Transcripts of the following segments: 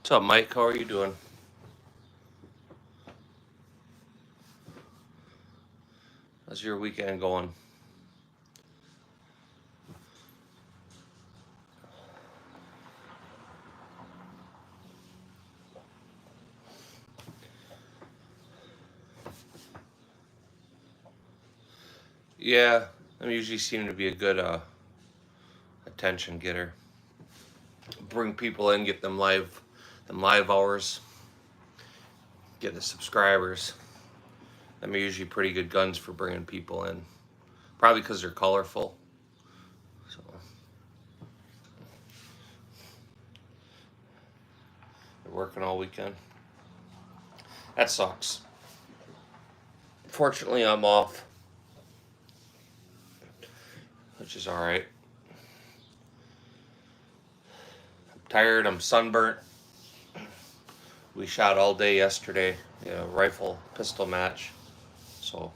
What's up, Mike? How are you doing? How's your weekend going? Yeah, I usually seem to be a good attention getter. Bring people in, get them live hours, get the subscribers. I'm usually pretty good guns for bringing people in. Probably because they're colorful. So they're working all weekend. That sucks. Fortunately, I'm off, which is all right. I'm tired. I'm sunburnt. We shot all day yesterday, rifle pistol match. So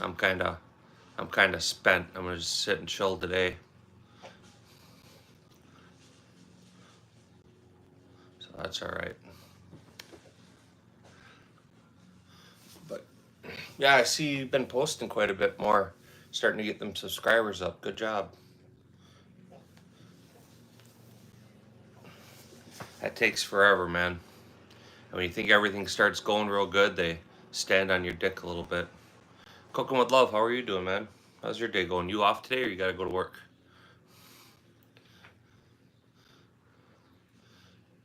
I'm kind of spent. I'm gonna just sit and chill today. So that's all right. But yeah, I see you've been posting quite a bit more, starting to get them subscribers up. Good job. That takes forever, man. And when you think everything starts going real good, they stand on your dick a little bit. Cooking with Love, how are you doing, man? How's your day going? You off today or you gotta go to work?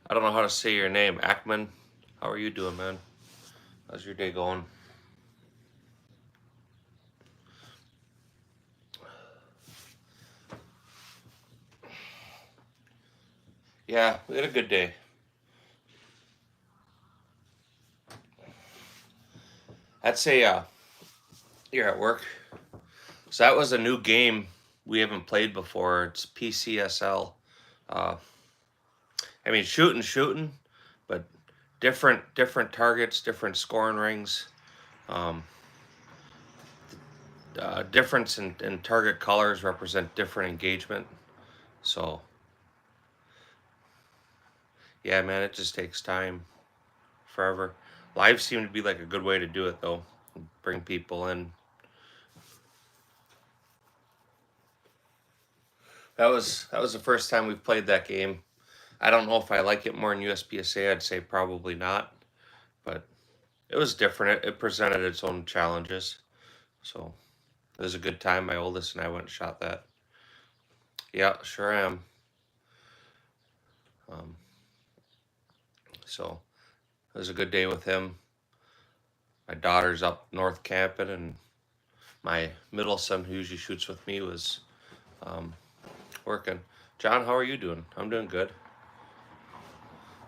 I don't know how to say your name. Ackman, how are you doing, man? How's your day going? Yeah, we had a good day. I'd say you're at work. So that was a new game we haven't played before. It's PCSL. Uh, I mean, shooting, but different targets, different scoring rings. Um, difference in target colors represent different engagement. So yeah, man, it just takes time, forever. Live seemed to be like a good way to do it though. Bring people in. That was the first time we've played that game. I don't know if I like it more in USPSA. I'd say probably not, but it was different. It presented its own challenges. So it was a good time. My oldest and I went and shot that. Yeah, sure am. Um, so it was a good day with him. My daughter's up north camping, and my middle son, who usually shoots with me, was working. John, how are you doing? I'm doing good.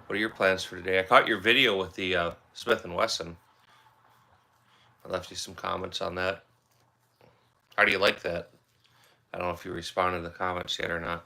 What are your plans for today? I caught your video with the Smith & Wesson. I left you some comments on that. How do you like that? I don't know if you responded to the comments yet or not.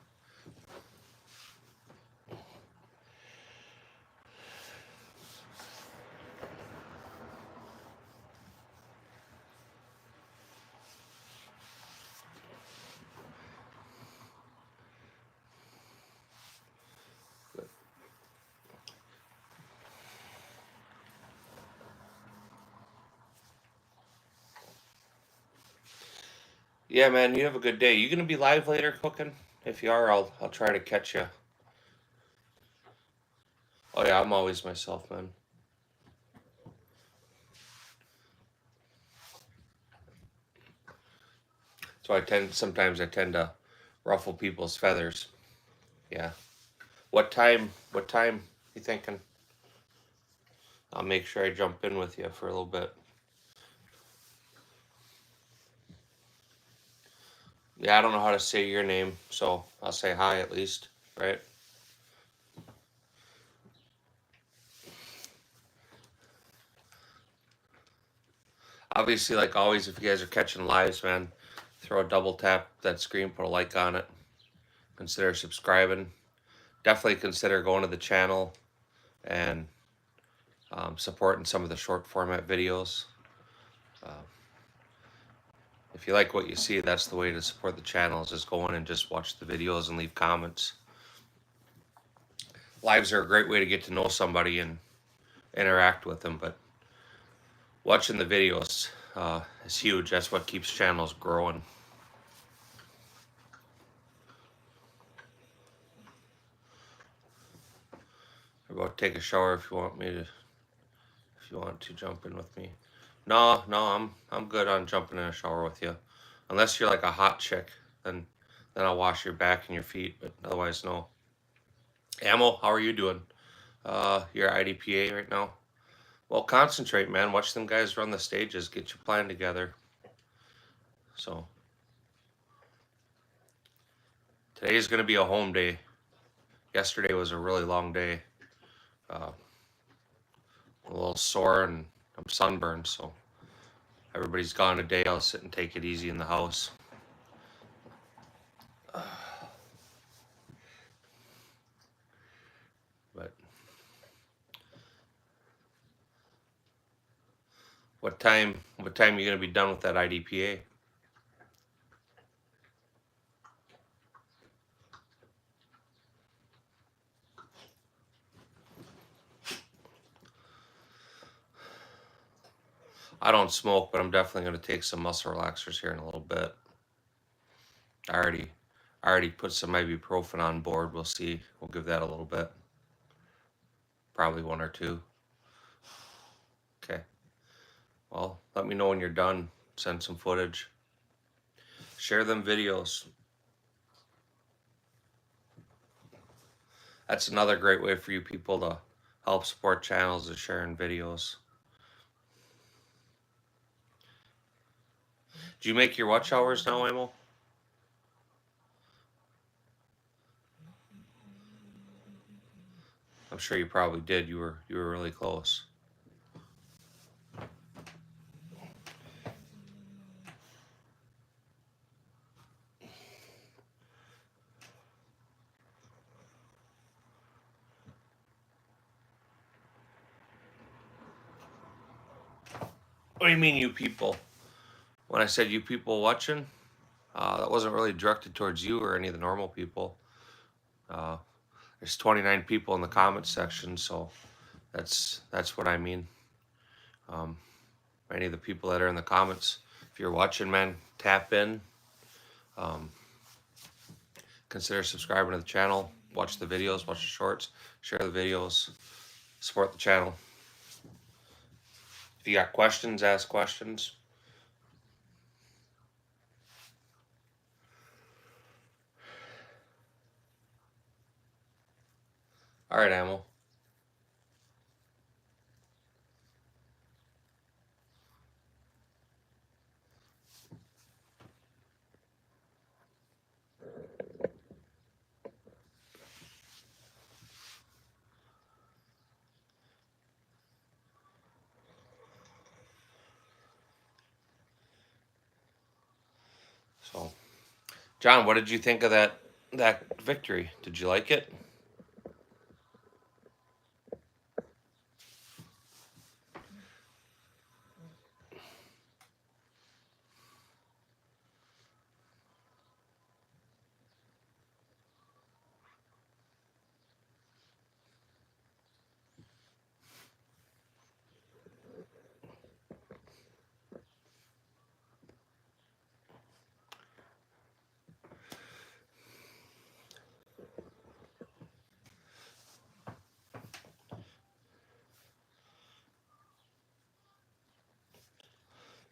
Yeah, man, you have a good day. You gonna be live later cooking? If you are, I'll try to catch you. Oh yeah, I'm always myself, man. So sometimes I tend to ruffle people's feathers. Yeah. What time you thinking? I'll make sure I jump in with you for a little bit. Yeah, I don't know how to say your name, so I'll say hi at least, right? Obviously, like always, if you guys are catching lives, man, throw a double tap that screen, put a like on it. Consider subscribing. Definitely consider going to the channel and supporting some of the short format videos. If you like what you see, that's the way to support the channel, is just go in and just watch the videos and leave comments. lives are a great way to get to know somebody and interact with them, but watching the videos is huge. That's what keeps channels growing. Or about take a shower if you want me to. If you want to jump in with me. No, I'm good on jumping in a shower with you, unless you're like a hot chick. Then I'll wash your back and your feet. But otherwise, no. Ammo, how are you doing? You're IDPA right now. Well, concentrate, man. Watch them guys run the stages. Get your plan together. So today is going to be a home day. Yesterday was a really long day. A little sore and I'm sunburned, so everybody's gone today. I'll sit and take it easy in the house. But what time are you going to be done with that IDPA? I don't smoke, but I'm definitely going to take some muscle relaxers here in a little bit. I already put some ibuprofen on board. We'll see. We'll give that a little bit. Probably one or two. Okay. Well, let me know when you're done. Send some footage. Share them videos. That's another great way for you people to help support channels, is sharing videos. Do you make your watch hours now, Emil? I'm sure you probably did. You were really close. What do you mean, you people? When I said you people watching, that wasn't really directed towards you or any of the normal people. There's 29 people in the comments section, so that's what I mean. Any of the people that are in the comments, if you're watching, man, tap in. Consider subscribing to the channel. Watch the videos, watch the shorts, share the videos, support the channel. If you got questions, ask questions. All right, Ammo. So, John, what did you think of that victory? Did you like it?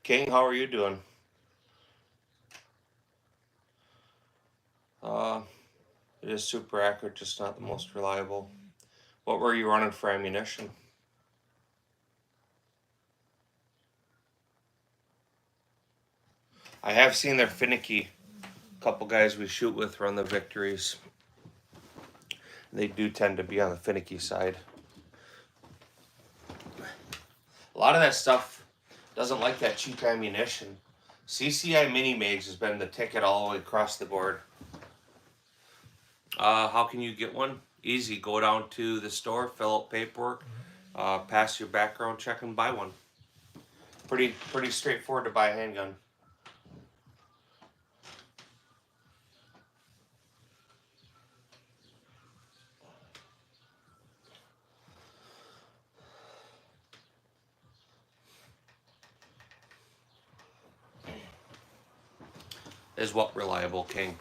King, how are you doing? It is super accurate, just not the most reliable. What were you running for ammunition? I have seen they're finicky. A couple guys we shoot with run the victories. They do tend to be on the finicky side. A lot of that stuff doesn't like that cheap ammunition. CCI Mini Mags has been the ticket all the way across the board. How can you get one? Easy. Go down to the store, fill out paperwork, pass your background check, and buy one. Pretty straightforward to buy a handgun. is what reliable, King?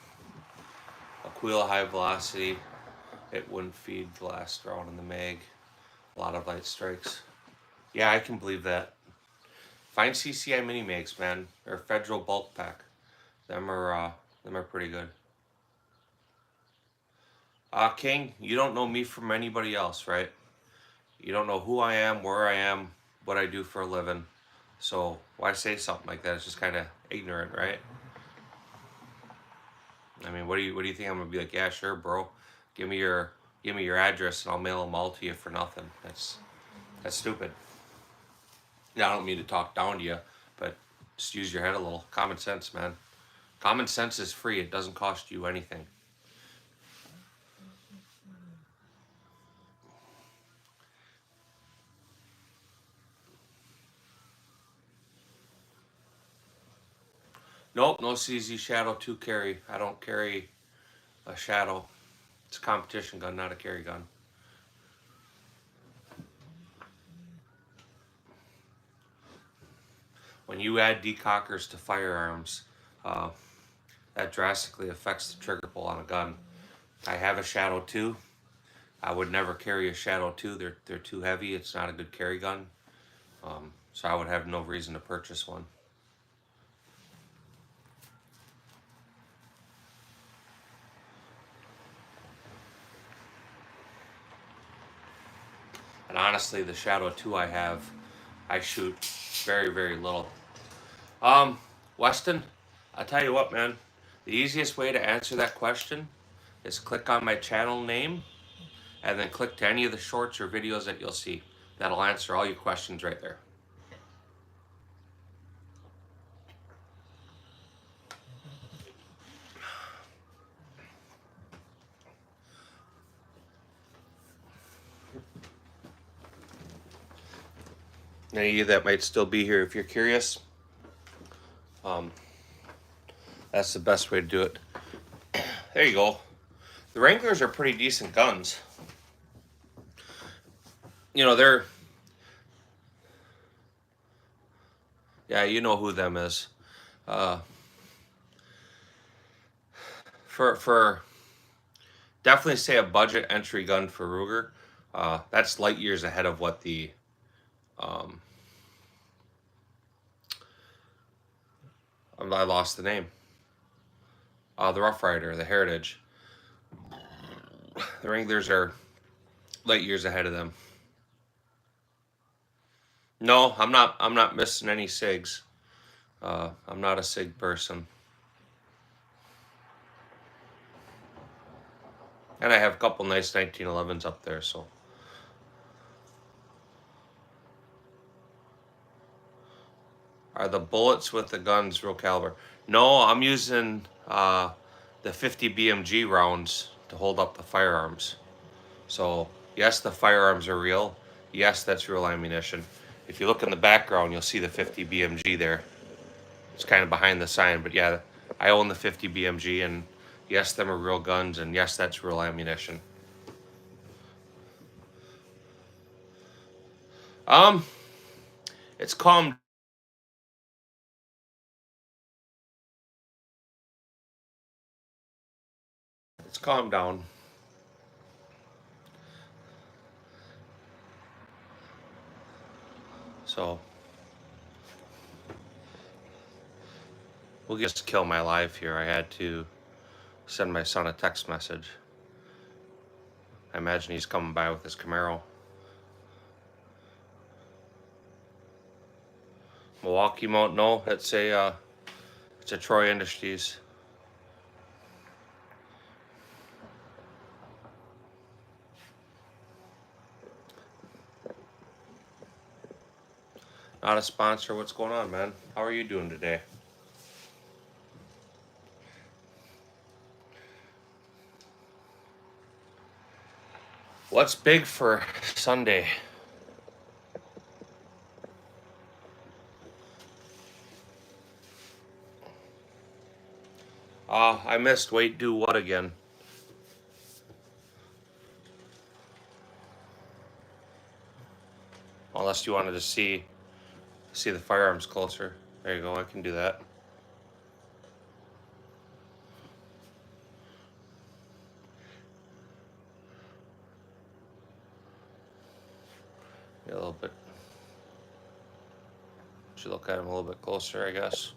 Aquila high velocity. It wouldn't feed the last round in the mag. A lot of light strikes. Yeah, I can believe that. Find CCI mini mags, man, or Federal bulk pack. Them are pretty good. King, you don't know me from anybody else, right? You don't know who I am, where I am, what I do for a living. So why say something like that? It's just kind of ignorant, right? I mean, what do you think I'm gonna be like? Yeah, sure, bro. Give me your address and I'll mail them all to you for nothing. That's stupid. Yeah, I don't mean to talk down to you, but just use your head a little. Common sense, man. Common sense is free. It doesn't cost you anything. Nope, no CZ Shadow 2 carry. I don't carry a Shadow. It's a competition gun, not a carry gun. When you add decockers to firearms, that drastically affects the trigger pull on a gun. I have a Shadow 2. I would never carry a Shadow 2. They're too heavy. It's not a good carry gun. So I would have no reason to purchase one. And honestly, the Shadow 2 I have, I shoot very, very little. Weston, I'll tell you what, man. The easiest way to answer that question is click on my channel name and then click to any of the shorts or videos that you'll see. That'll answer all your questions right there. Any of you that might still be here, if you're curious, that's the best way to do it. There you go. The Wranglers are pretty decent guns. You know, they're... Yeah, you know who them is. For definitely say a budget entry gun for Ruger, that's light years ahead of what the... I lost the name. The Rough Rider, the Heritage. The Wranglers are light years ahead of them. No, I'm not missing any SIGs. I'm not a SIG person. And I have a couple nice 1911s up there, so. Are the bullets with the guns real caliber? No, I'm using the 50 BMG rounds to hold up the firearms. So, yes, the firearms are real. Yes, that's real ammunition. If you look in the background, you'll see the 50 BMG there. It's kind of behind the sign, but yeah, I own the 50 BMG, and yes, them are real guns, and yes, that's real ammunition. It's calmed. It's calmed down. So we'll just kill my life here. I had to send my son a text message. I imagine he's coming by with his Camaro. Milwaukee Mount, no, it's a Troy Industries. Not a sponsor. What's going on, man? How are you doing today? What's big for Sunday? I missed wait, do what again? Unless you wanted to see the firearms closer. There you go, I can do that. a little bit. Should look at him a little bit closer, I guess.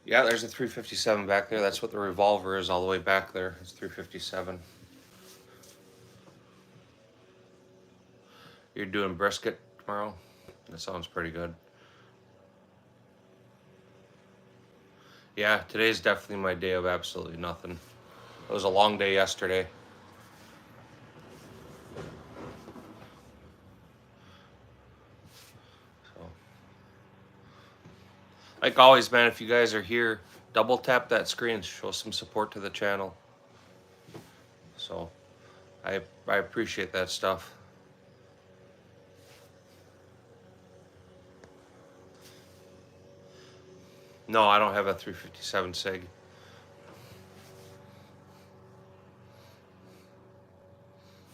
Yeah, there's a 357 back there. That's what the revolver is all the way back there. It's 357. You're doing brisket tomorrow? That sounds pretty good. Yeah, today's definitely my day of absolutely nothing. It was a long day yesterday. So, like always, man, if you guys are here, double tap that screen, show some support to the channel. So, I appreciate that stuff. No, I don't have a 357 SIG.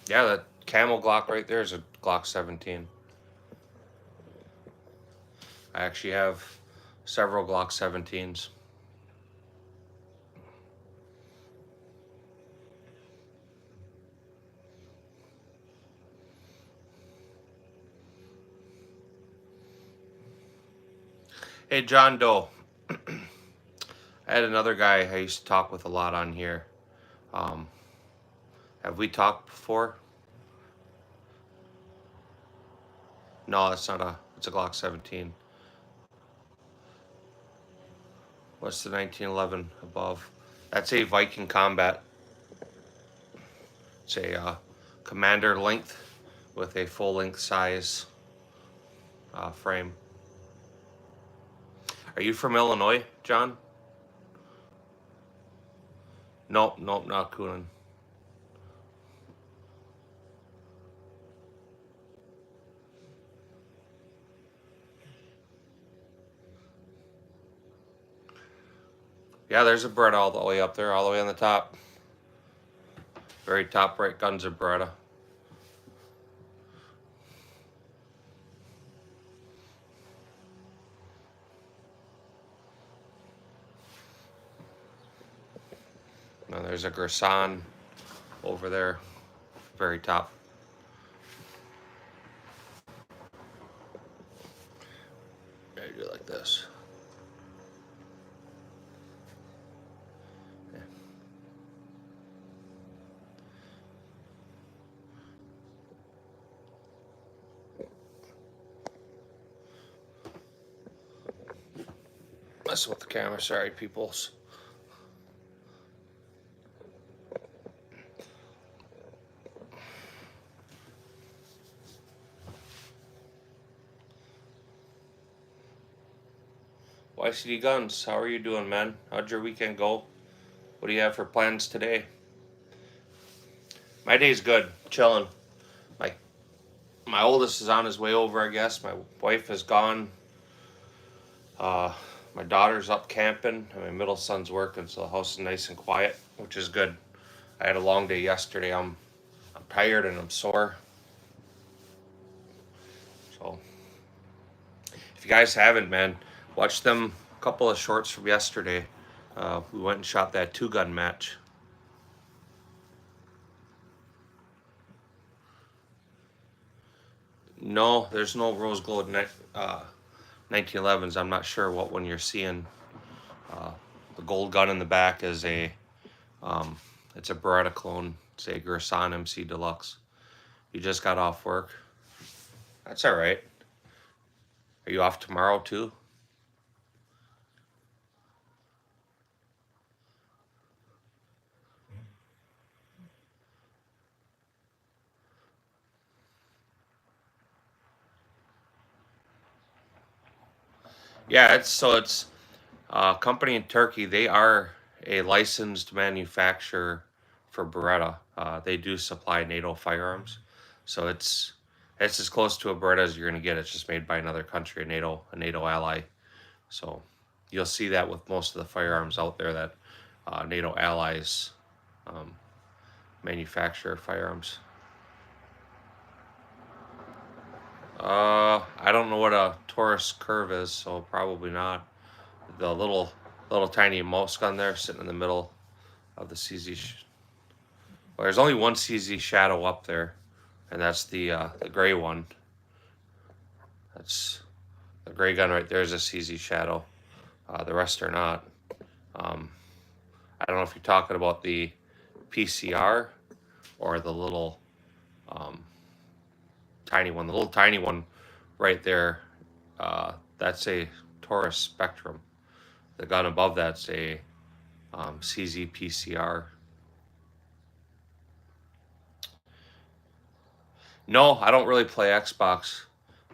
Yeah, that camel Glock right there is a Glock 17. I actually have several Glock 17s. Hey, John Doe. I had another guy I used to talk with a lot on here. Have we talked before? No, it's not a. It's a Glock 17. What's the 1911 above? That's a Viking Combat. It's a commander length with a full length size frame. Are you from Illinois, John? Nope, not Coonan. Yeah, there's a Beretta all the way up there, all the way on the top. Very top right gun's a Beretta. Now there's a Gersan over there, very top. Yeah, you do it like this. Yeah. Messing with the camera, sorry, peoples. YCD Guns, how are you doing, man? How'd your weekend go? What do you have for plans today? My day's good, chilling. My oldest is on his way over, I guess. My wife is gone. My daughter's up camping, and my middle son's working, so the house is nice and quiet, which is good. I had a long day yesterday. I'm tired and I'm sore. So, if you guys haven't, man, watch them couple of shorts from yesterday. We went and shot that 2-gun match. No, there's no rose gold 1911s. I'm not sure what one you're seeing. The gold gun in the back is a, it's a Beretta clone. It's a Gersan MC Deluxe. You just got off work. That's all right. Are you off tomorrow too? Yeah, it's a company in Turkey. They are a licensed manufacturer for Beretta. They do supply NATO firearms, so it's as close to a Beretta as you're gonna get. It's just made by another country, a NATO ally. So you'll see that with most of the firearms out there that NATO allies manufacture firearms. I don't know what a Taurus curve is, so probably not. The little tiny mouse gun there sitting in the middle of the CZ. Well, there's only one CZ shadow up there, and that's the gray one. That's the gray gun right there is a CZ shadow. The rest are not. I don't know if you're talking about the PCR or the little tiny one. The little tiny one right there, that's a Taurus Spectrum. The gun above that's a CZ PCR. No, I don't really play Xbox.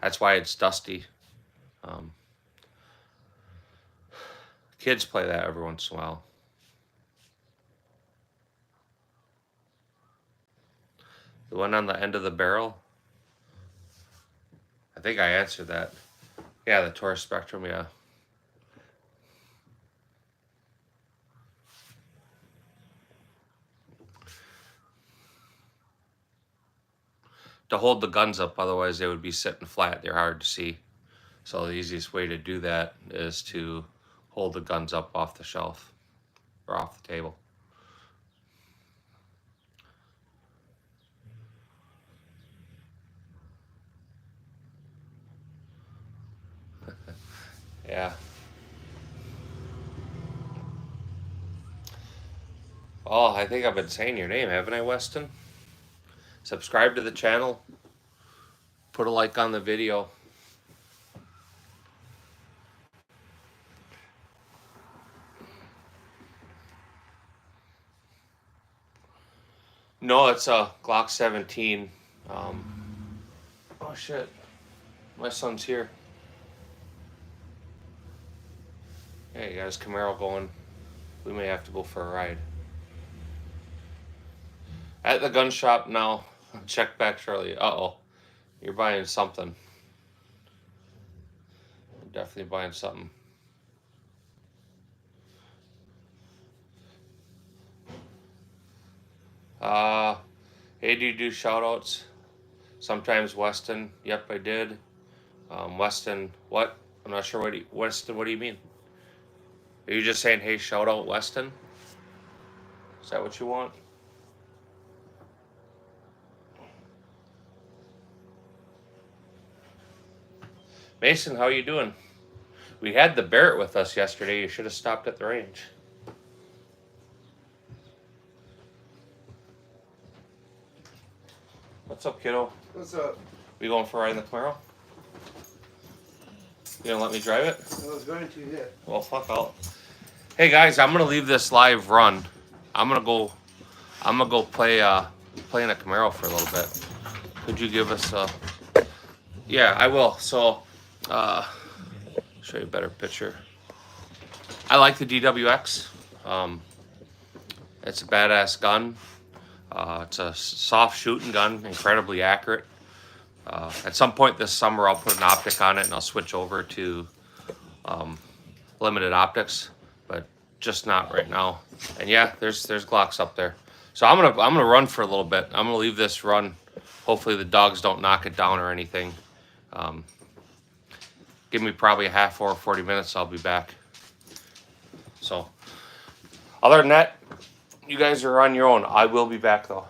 That's why it's dusty. Kids play that every once in a while. The one on the end of the barrel? I think I answered that. Yeah, the Taurus Spectrum, yeah. To hold the guns up, otherwise they would be sitting flat. They're hard to see. So the easiest way to do that is to hold the guns up off the shelf or off the table. Yeah. Oh, I think I've been saying your name, haven't I, Weston? Subscribe to the channel. Put a like on the video. No, it's a Glock 17. Oh shit, my son's here. Yeah, he got his Camaro going. We may have to go for a ride. At the gun shop now. Check back shortly. Uh-oh. You're buying something. You're definitely buying something. Hey, do you do shout-outs? Sometimes Weston. Yep, I did. Weston, what? I'm not sure Weston, what do you mean? Are you just saying, hey, shout out Weston? Is that what you want? Mason, how you doing? We had the Barrett with us yesterday. You should have stopped at the range. What's up, kiddo? What's up? We going for a ride in the Camaro? You gonna let me drive it? I was going to, yeah. Well, fuck out. Hey guys, I'm gonna leave this live run. I'm gonna go play in a Camaro for a little bit. Could you give us a? Yeah, I will. So, show you a better picture. I like the DWX. It's a badass gun. It's a soft shooting gun, incredibly accurate. At some point this summer, I'll put an optic on it and I'll switch over to limited optics, but just not right now. And yeah, there's Glocks up there. So I'm gonna run for a little bit. I'm gonna leave this run. Hopefully the dogs don't knock it down or anything. Give me probably a half hour, 40 minutes. I'll be back. So other than that, you guys are on your own. I will be back though.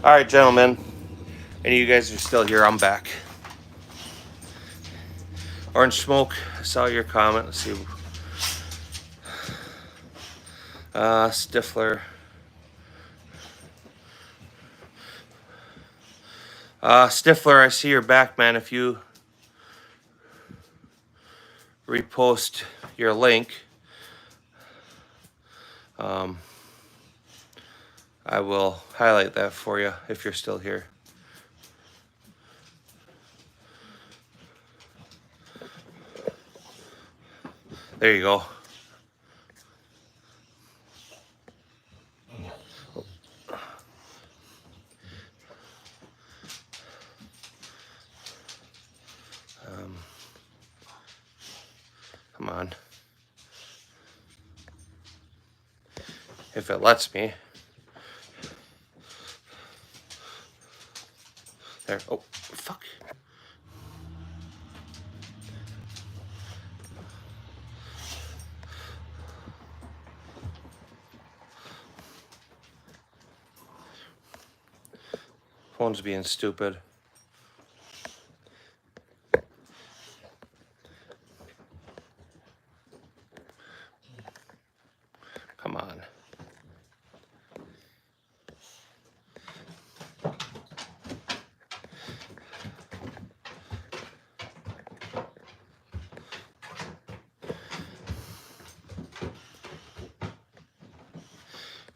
All right, gentlemen. Any of you guys are still here, I'm back. Orange Smoke, I saw your comment. Let's see. Stifler. Stifler, I see you're back, man. If you repost your link, I will highlight that for you if you're still here. There you go. Come on. If it lets me. There. Oh, fuck. Phone's being stupid. Come on.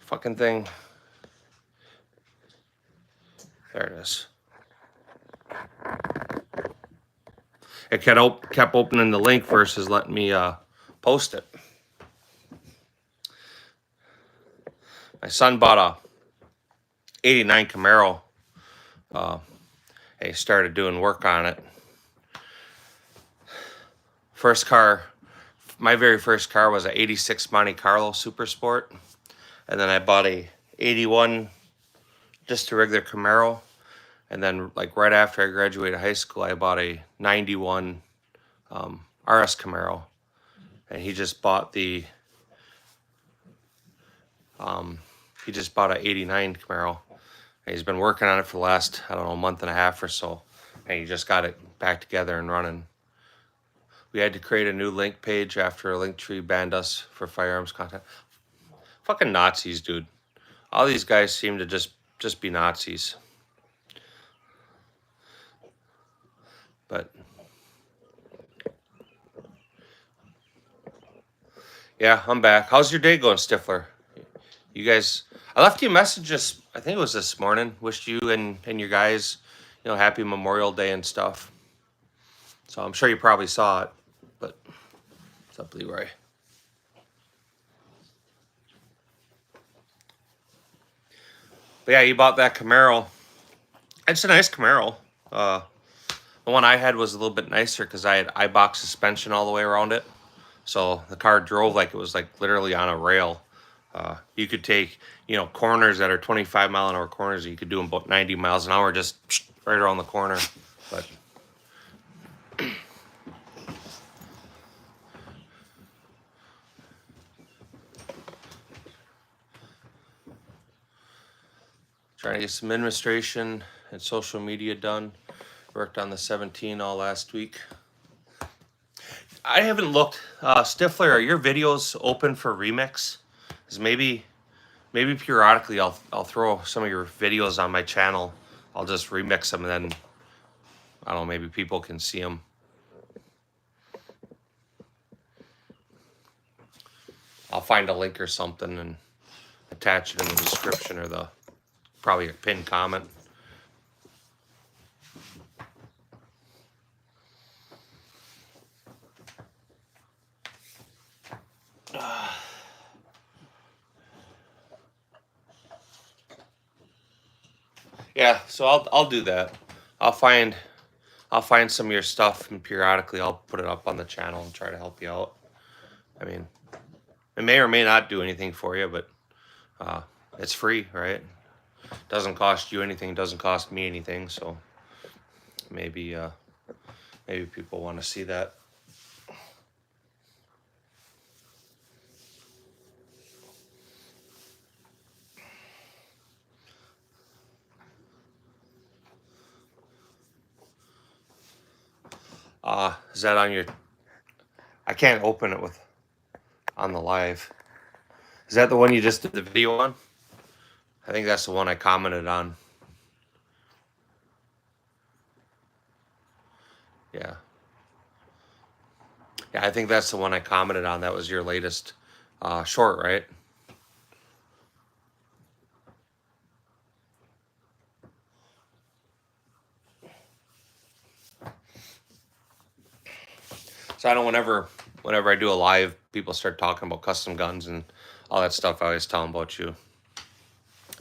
Fucking thing. There it is. It kept opening the link versus letting me post it. My son bought a 89 Camaro. He started doing work on it. First car, my very first car was a 86 Monte Carlo Super Sport. And then I bought a 81 just a regular Camaro. And then like right after I graduated high school, I bought a 91 RS Camaro. And he just bought the, he just bought a 89 Camaro. And he's been working on it for the last, I don't know, month and a half or so. And he just got it back together and running. We had to create a new link page after Linktree banned us for firearms content. Fucking Nazis, dude. All these guys seem to just be Nazis. But yeah, I'm back. How's your day going, Stifler? You guys, I left you messages, I think it was this morning. Wished you and your guys, you know, happy Memorial Day and stuff. So I'm sure you probably saw it. But what's up, Leroy? But yeah, you bought that Camaro. It's a nice Camaro. The one I had was a little bit nicer because I had I-box suspension all the way around it. So the car drove like it was like literally on a rail. You could take, you know, corners that are 25-mile-an-hour corners. You could do them about 90 miles an hour just right around the corner. But trying to get some administration and social media done. Worked on the 17 all last week. I haven't looked. Stifler, are your videos open for remix? Because maybe periodically I'll throw some of your videos on my channel. I'll just remix them and then, I don't know, maybe people can see them. I'll find a link or something and attach it in the description or the probably a pinned comment. Yeah, so I'll do that. I'll find some of your stuff and periodically I'll put it up on the channel and try to help you out. I mean, it may or may not do anything for you, but it's free, right? Doesn't cost you anything, doesn't cost me anything, so maybe people want to see that. Is that on your... I can't open it with on the live. Is that the one you just did the video on? I think that's the one I commented on. Yeah. Yeah, I think that's the one I commented on. That was your latest short, right? So I know whenever I do a live, people start talking about custom guns and all that stuff. I always tell them about you.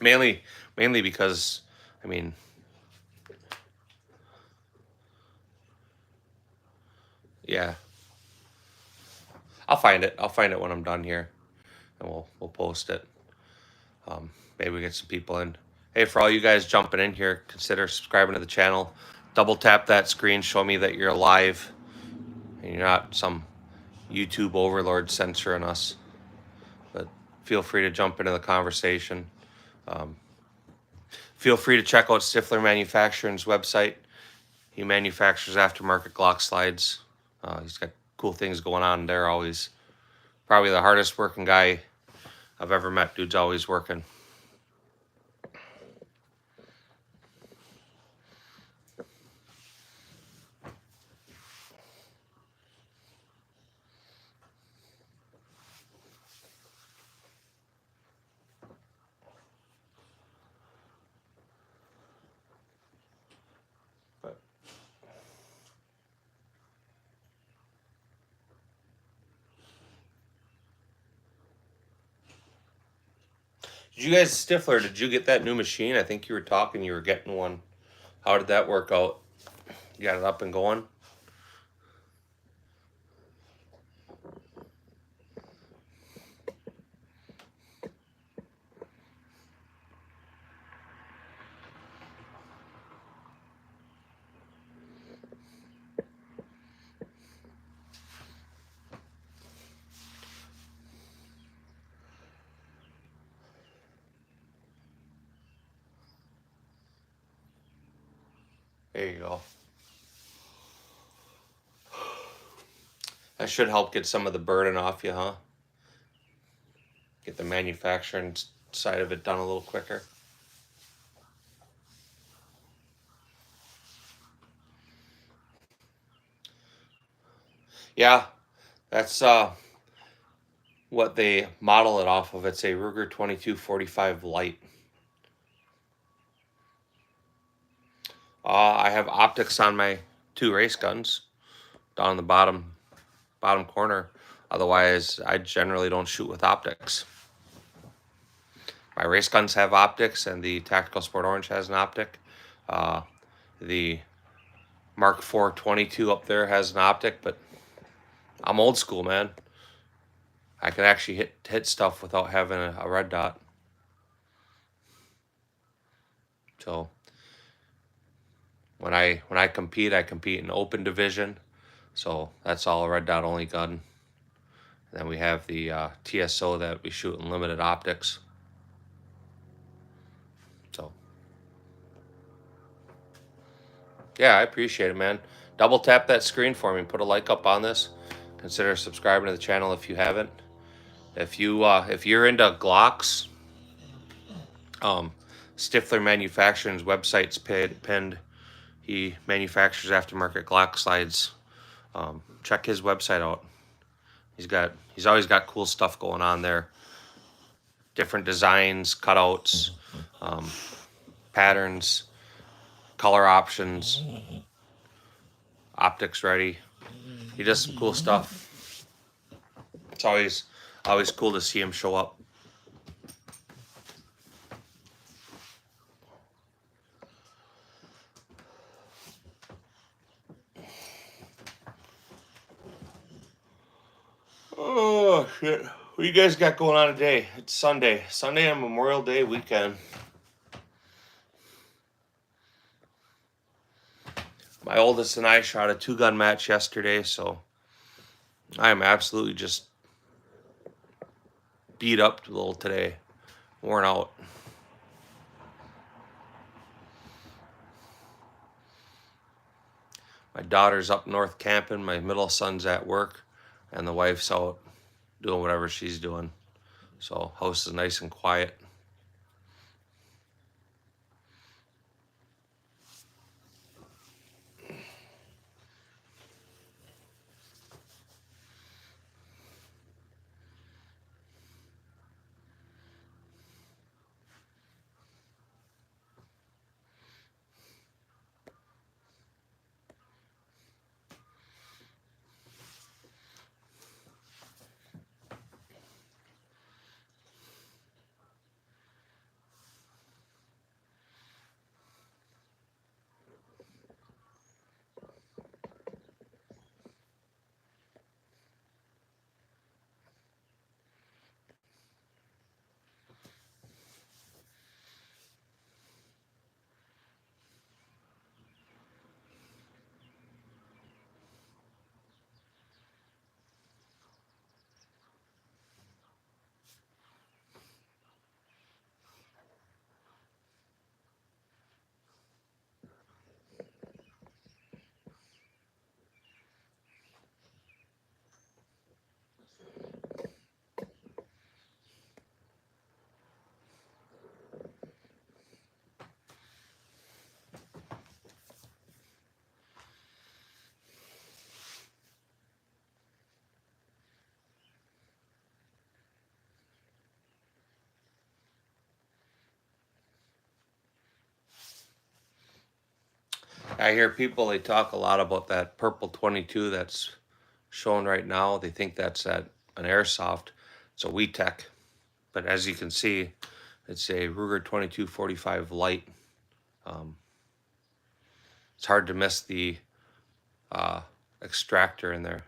Mainly because, I mean, yeah. I'll find it. I'll find it when I'm done here, and we'll post it. Maybe we get some people in. Hey, for all you guys jumping in here, consider subscribing to the channel. Double tap that screen, show me that you're live, and you're not some YouTube overlord censoring us. But feel free to jump into the conversation. Feel free to check out Stifler Manufacturing's website. He manufactures aftermarket Glock slides. He's got cool things going on there always. Probably the hardest working guy I've ever met. Dude's always working. Did you guys, Stifler, did you get that new machine? I think you were talking you were getting one. How did that work out? You got it up and going? There you go. That should help get some of the burden off you, huh? Get the manufacturing side of it done a little quicker. Yeah, that's what they model it off of. It's a Ruger 2245 Lite. I have optics on my two race guns down in the bottom corner. Otherwise, I generally don't shoot with optics. My race guns have optics, and the Tactical Sport Orange has an optic. The Mark IV 22 up there has an optic, but I'm old school, man. I can actually hit stuff without having a red dot. So when I compete in open division. So that's all a red dot only gun. And then we have the TSO that we shoot in limited optics. So yeah, I appreciate it, man. Double tap that screen for me. Put a like up on this. Consider subscribing to the channel if you haven't. If you're into Glocks, Stifler Manufacturing's website's pinned. He manufactures aftermarket Glock slides. Check his website out. He's always got cool stuff going on there. Different designs, cutouts, patterns, color options, optics ready. He does some cool stuff. It's always cool to see him show up. Oh shit. What you guys got going on today? It's Sunday. Sunday and Memorial Day weekend. My oldest and I shot a 2-gun match yesterday, so I am absolutely just beat up a little today. Worn out. My daughter's up north camping, my middle son's at work, and the wife's out doing whatever she's doing. So house is nice and quiet. I hear people, they talk a lot about that purple 22 that's shown right now. They think that's an airsoft. It's a WeTech. But as you can see, it's a Ruger 2245 light. It's hard to miss the extractor in there.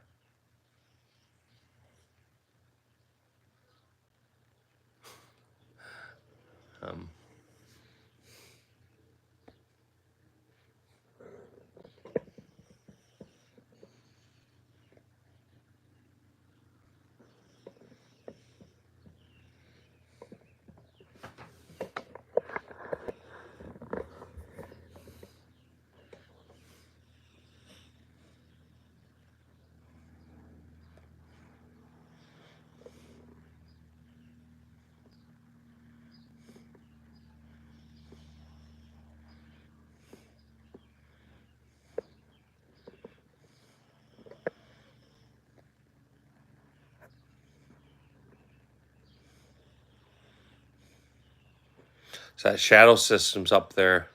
So that shadow system's up there.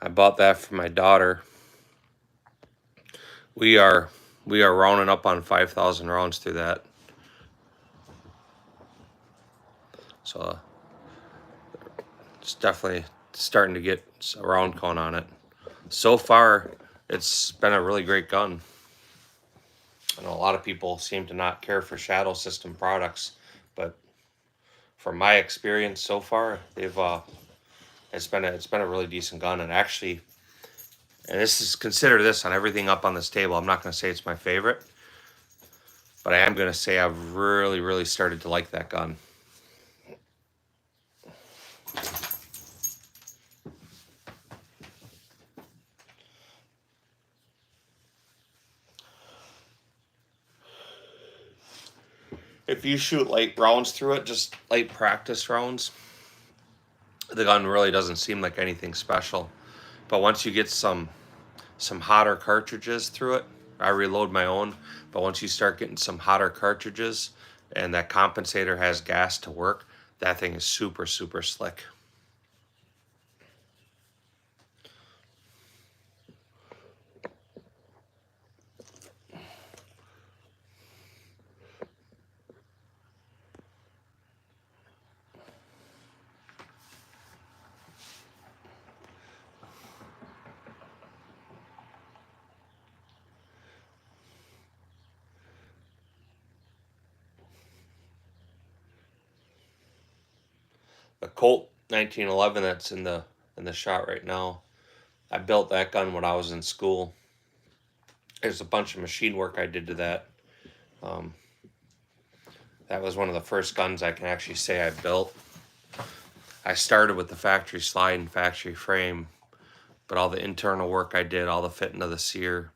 I bought that for my daughter. We are rounding up on 5,000 rounds through that. So it's definitely starting to get a round count on it. So far, it's been a really great gun. I know a lot of people seem to not care for shadow system products, but from my experience so far, they've it's been a really decent gun. And actually, and this is, consider this on everything up on this table. I'm not going to say it's my favorite, but I am going to say I've really started to like that gun. If you shoot light rounds through it, just light practice rounds, the gun really doesn't seem like anything special. But once you get some hotter cartridges through it, I reload my own, but once you start getting some hotter cartridges and that compensator has gas to work, that thing is super slick. The Colt 1911 that's in the shot right now, I built that gun when I was in school. There's a bunch of machine work I did to that. That was one of the first guns I can actually say I built. I started with the factory slide and factory frame, but all the internal work I did, all the fitting of the sear,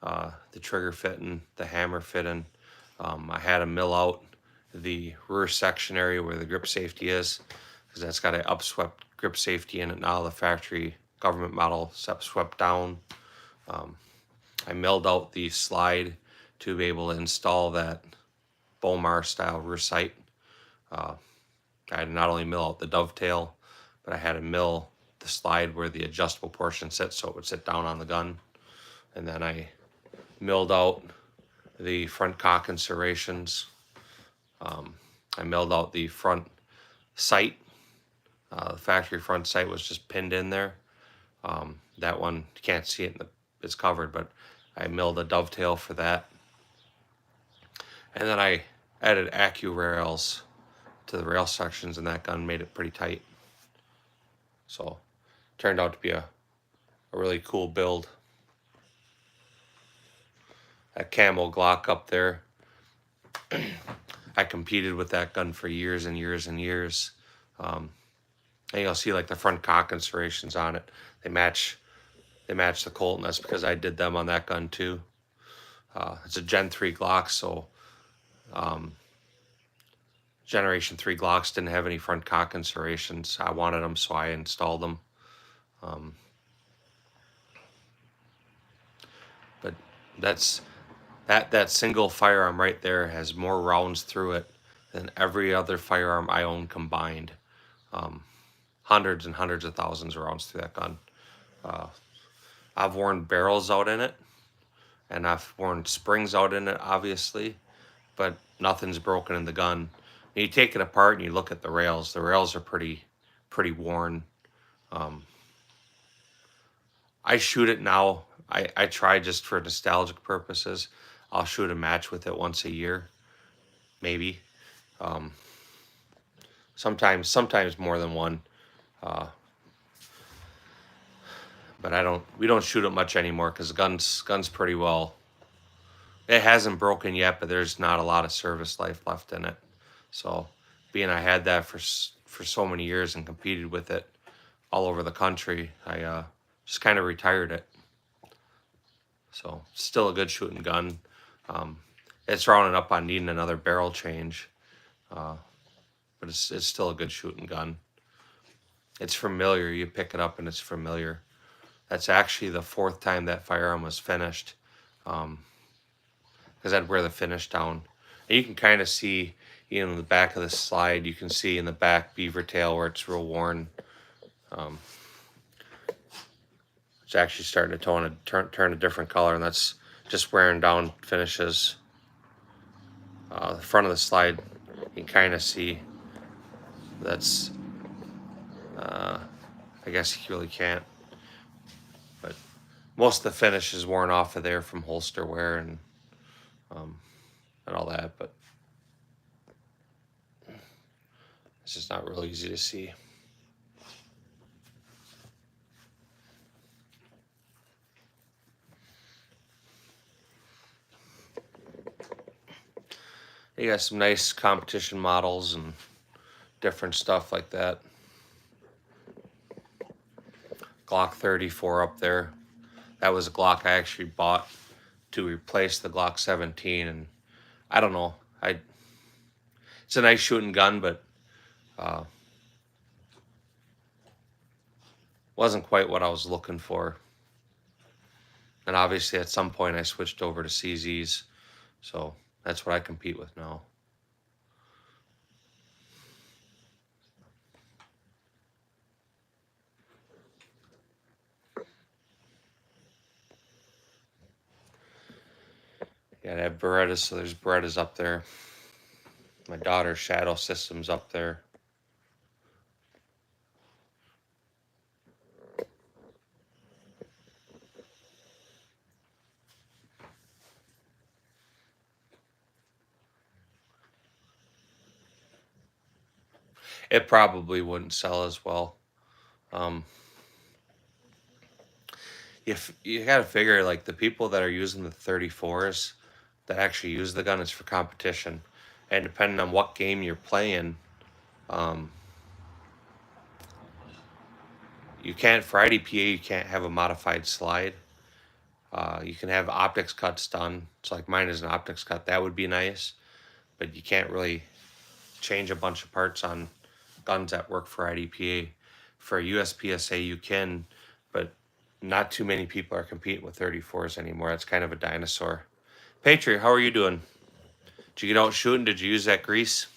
the trigger fitting, the hammer fitting. I had to mill out the rear section area where the grip safety is, because that's got an upswept grip safety in it now. The factory government model swept down. I milled out the slide to be able to install that Bomar style rear sight. I had to not only mill out the dovetail, but I had to mill the slide where the adjustable portion sits so it would sit down on the gun. And then I milled out the front cock and serrations. I milled out the front sight. The factory front sight was just pinned in there. That one, you can't see it, it's covered, but I milled a dovetail for that. And then I added Accu rails to the rail sections, and that gun made it pretty tight. So turned out to be a really cool build. That camo Glock up there, I competed with that gun for years and years and years. And you'll see like the front cock and serrations on it. They match the Colt, and that's because I did them on that gun too. It's a Gen 3 Glock, so Generation 3 Glocks didn't have any front cock and serrations. I wanted them, so I installed them. But that single firearm right there has more rounds through it than every other firearm I own combined. Hundreds and hundreds of thousands of rounds through that gun. I've worn barrels out in it, and I've worn springs out in it, obviously, but nothing's broken in the gun. And you take it apart and you look at the rails. The rails are pretty worn. I shoot it now. I try just for nostalgic purposes. I'll shoot a match with it once a year, maybe. Sometimes more than one. But we don't shoot it much anymore because the gun's pretty well. It hasn't broken yet, but there's not a lot of service life left in it. So being I had that for so many years and competed with it all over the country, I just kind of retired it. So still a good shooting gun. It's rounding up on needing another barrel change, but it's still a good shooting gun. It's familiar. You pick it up and it's familiar. That's actually the 4th time that firearm was finished, because I'd wear the finish down. And you can kind of see, in the back of the slide, you can see in the back beaver tail where it's real worn. It's actually starting to turn a different color, and that's just wearing down finishes. The front of the slide, you can kind of see that's, I guess you really can't, but most of the finish is worn off of there from holster wear and all that, but it's just not real easy to see. You got some nice competition models and different stuff like that. Glock 34 up there. That was a Glock I actually bought to replace the Glock 17, and I don't know. It's a nice shooting gun, but wasn't quite what I was looking for. And obviously at some point I switched over to CZs, so that's what I compete with now. Yeah, I have Berettas, so there's Berettas up there. My daughter's Shadow Systems up there. It probably wouldn't sell as well. If you got to figure, like, the people that are using the 34s that actually use the gun is for competition, and depending on what game you're playing, You can't, for IDPA, you can't have a modified slide. You can have optics cuts done. It's like mine is an optics cut. That would be nice. But you can't really change a bunch of parts on guns that work for IDPA. For USPSA, you can, but not too many people are competing with 34s anymore. It's kind of a dinosaur. Patriot, how are you doing? Did you get out shooting? Did you use that grease?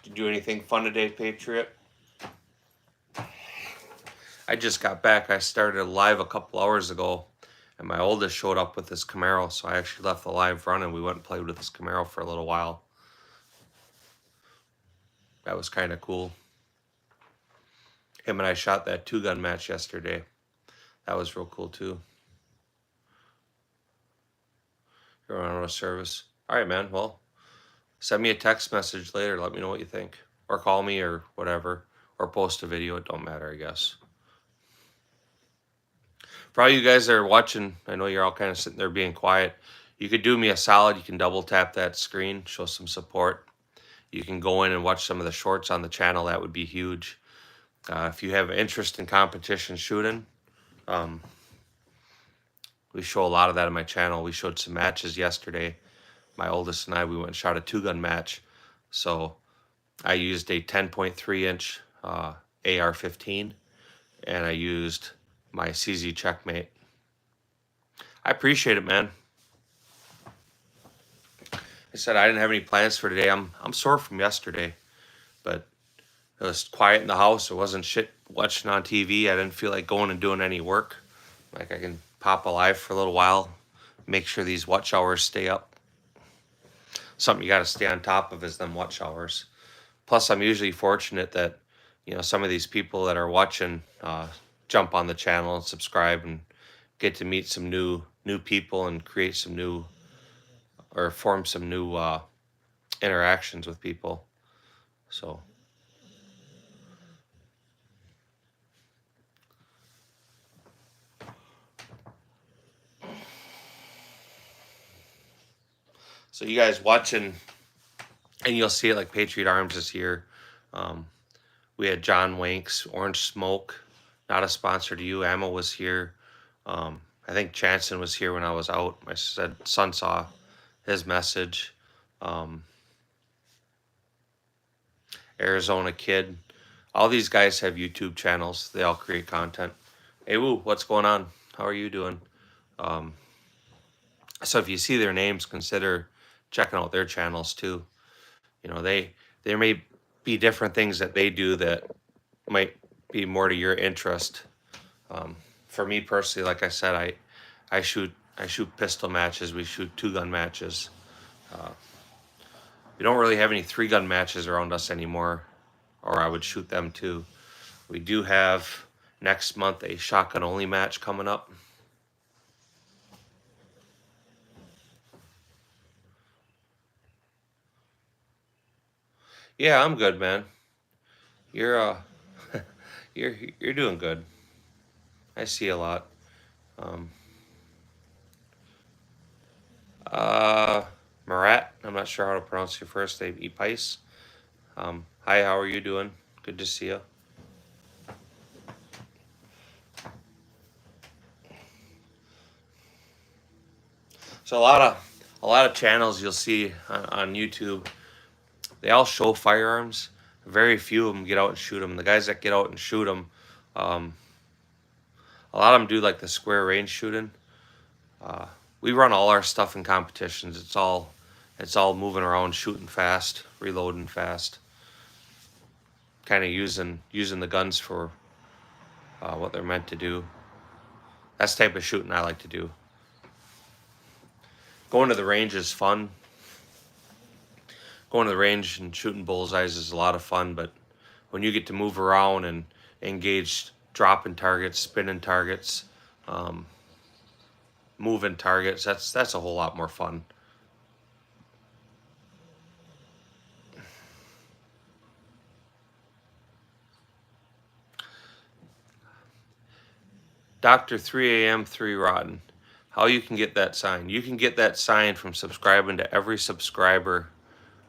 Did you do anything fun today, Patriot? I just got back. I started live a couple hours ago, and my oldest showed up with his Camaro, so I actually left the live run and we went and played with his Camaro for a little while. That was kind of cool. Him and I shot that 2-gun match yesterday. That was real cool too. You're on a service. All right, man. Well, send me a text message later. Let me know what you think. Or call me or whatever. Or post a video. It don't matter, I guess. For all you guys that are watching, I know you're all kind of sitting there being quiet. You could do me a solid. You can double tap that screen. Show some support. You can go in and watch some of the shorts on the channel. That would be huge. If you have interest in competition shooting, we show a lot of that on my channel. We showed some matches yesterday. My oldest and I, we went and shot a 2-gun match. So I used a 10.3-inch AR-15, and I used my CZ Checkmate. I appreciate it, man. I said I didn't have any plans for today. I'm sore from yesterday, but it was quiet in the house. There wasn't shit watching on TV. I didn't feel like going and doing any work. Like I can pop a live for a little while, make sure these watch hours stay up. Something you got to stay on top of is them watch hours. Plus, I'm usually fortunate that, you know, some of these people that are watching jump on the channel and subscribe and get to meet some new people and create some new, or form some new interactions with people. So you guys watching, and you'll see it, like Patriot Arms is here. We had John Wanks, Orange Smoke, not a sponsor to you. Ammo was here. I think Chanson was here when I was out. My son saw his message. Arizona Kid. All these guys have YouTube channels. They all create content. Hey, Woo, what's going on? How are you doing? So if you see their names, consider checking out their channels too. You know, there may be different things that they do that might be more to your interest. For me personally, like I said, I shoot pistol matches. We shoot 2-gun matches. We don't really have any 3-gun matches around us anymore, or I would shoot them too. We do have next month a shotgun only match coming up. Yeah, I'm good, man. You're you're doing good. I see a lot. Marat, I'm not sure how to pronounce your first name. Epais. Hi, how are you doing? Good to see you. So a lot of channels you'll see on YouTube, they all show firearms. Very few of them get out and shoot them. The guys that get out and shoot them, a lot of them do like the square range shooting. We run all our stuff in competitions. It's all moving around, shooting fast, reloading fast, kind of using the guns for what they're meant to do. That's the type of shooting I like to do. Going to the range is fun. Going to the range and shooting bullseyes is a lot of fun, but when you get to move around and engage dropping targets, spinning targets, moving targets, that's a whole lot more fun. Dr. 3am 3 Rotten. How you can get that sign? You can get that sign from subscribing to every subscriber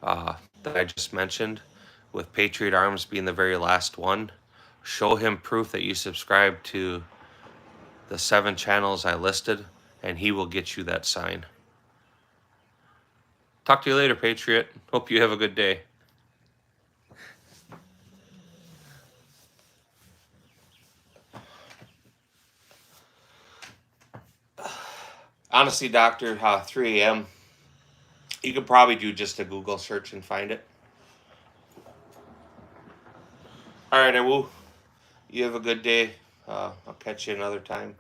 that I just mentioned, with Patriot Arms being the very last one. Show him proof that you subscribe to the 7 channels I listed, and he will get you that sign. Talk to you later, Patriot. Hope you have a good day. Honestly, Dr. 3am, you could probably do just a Google search and find it. All right, I will. You have a good day. I'll catch you another time.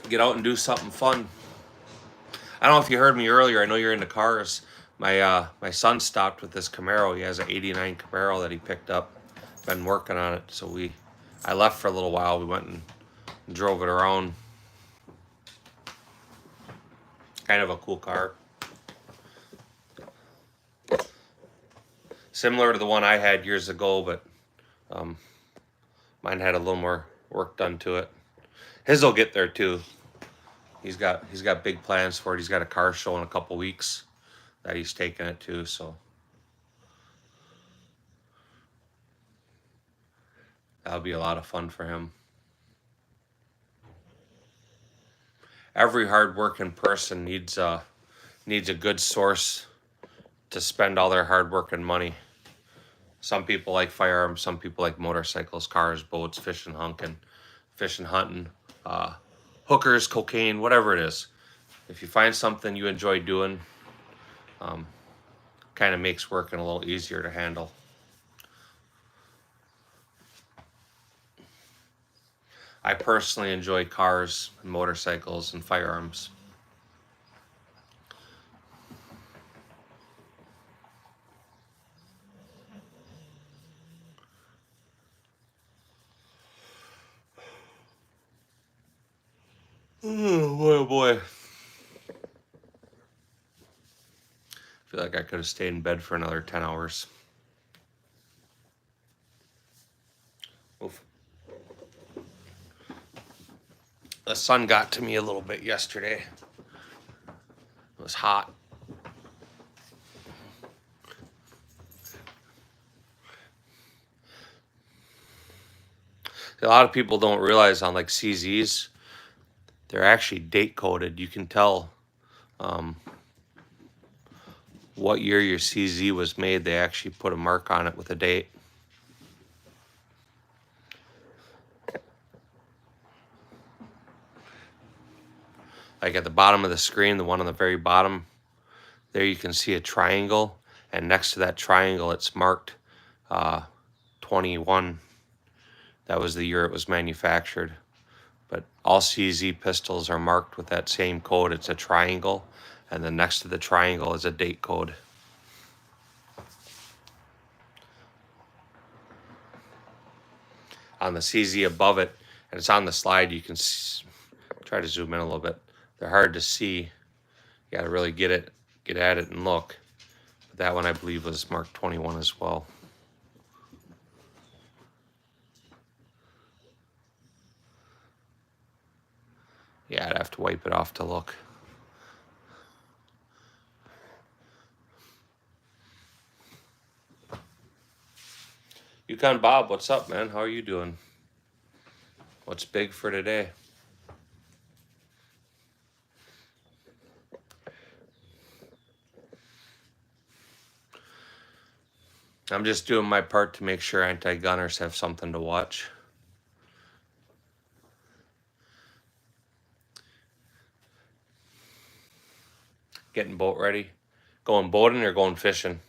Get out and do something fun. I don't know if you heard me earlier. I know you're into cars. My son stopped with this Camaro. He has an '89 Camaro that he picked up. Been working on it. So I left for a little while. We went and drove it around. Kind of a cool car. Similar to the one I had years ago, but mine had a little more work done to it. His will get there too. He's got big plans for it. He's got a car show in a couple weeks that he's taking it to, so that'll be a lot of fun for him. Every hardworking person needs a good source to spend all their hard work and money. Some people like firearms, some people like motorcycles, cars, boats, fishing, hunting, hookers, cocaine, whatever it is. If you find something you enjoy doing, kind of makes working a little easier to handle. I personally enjoy cars, and motorcycles, and firearms. Oh boy. I feel like I could have stayed in bed for another 10 hours. Oof. The sun got to me a little bit yesterday. It was hot. A lot of people don't realize on like CZs, they're actually date coded. You can tell what year your CZ was made. They actually put a mark on it with a date. Like at the bottom of the screen, the one on the very bottom, there you can see a triangle, and next to that triangle it's marked 21. That was the year it was manufactured. But all CZ pistols are marked with that same code. It's a triangle, and then next to the triangle is a date code. On the CZ above it, and it's on the slide, you can try to zoom in a little bit. They're hard to see. You got to really get at it and look. But that one I believe was marked 21 as well. Yeah, I'd have to wipe it off to look. Yukon Bob, what's up, man? How are you doing? What's big for today? I'm just doing my part to make sure anti-gunners have something to watch. Getting boat ready. Going boating or going fishing?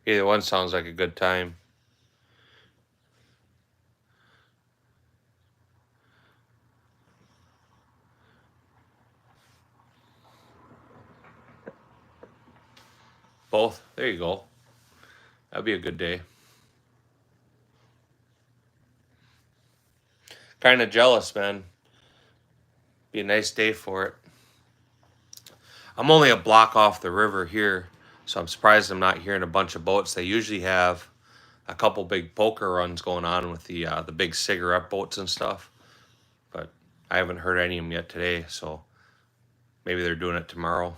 Either one sounds like a good time. Both? There you go. That'd be a good day. kind of jealous, man. Be a nice day for it. I'm only a block off the river here, so I'm surprised I'm not hearing a bunch of boats. They usually have a couple big poker runs going on with the big cigarette boats and stuff, but I haven't heard any of them yet today, so maybe they're doing it tomorrow.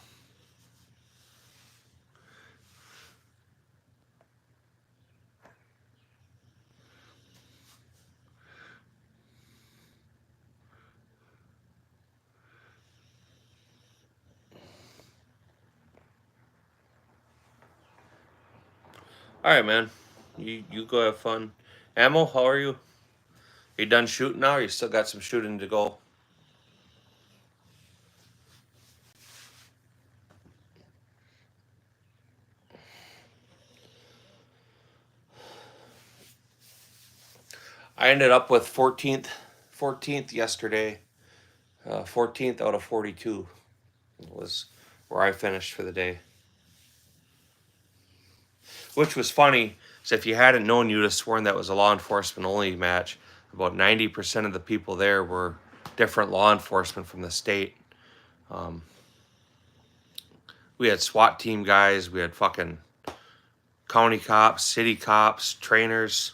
All right, man. You go have fun. Ammo, how are you? You done shooting now, or you still got some shooting to go? I ended up with 14th yesterday. 14th out of 42 was where I finished for the day. Which was funny, so if you hadn't known, you'd have sworn that was a law enforcement only match. About 90% of the people there were different law enforcement from the state. We had SWAT team guys, we had fucking county cops, city cops, trainers.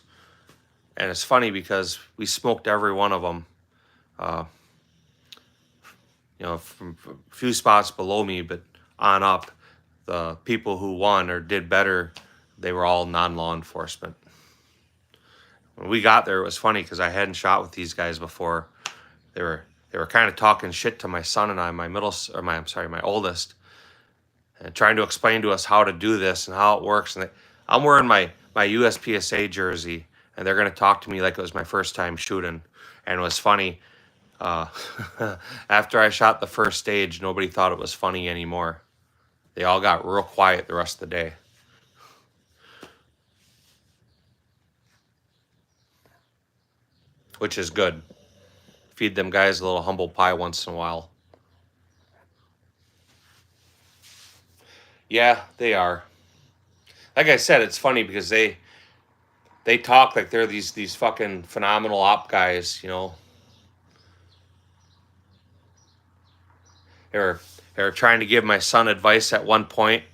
And it's funny because we smoked every one of them. From a few spots below me, but on up, the people who won or did better, they were all non-law enforcement. When we got there, it was funny because I hadn't shot with these guys before. They were kind of talking shit to my son and I, my oldest, and trying to explain to us how to do this and how it works. And I'm wearing my USPSA jersey, and they're going to talk to me like it was my first time shooting. And it was funny. After I shot the first stage, nobody thought it was funny anymore. They all got real quiet the rest of the day. Which is good. Feed them guys a little humble pie once in a while. Yeah, they are. Like I said, it's funny because they talk like they're these fucking phenomenal op guys, you know. They were trying to give my son advice at one point,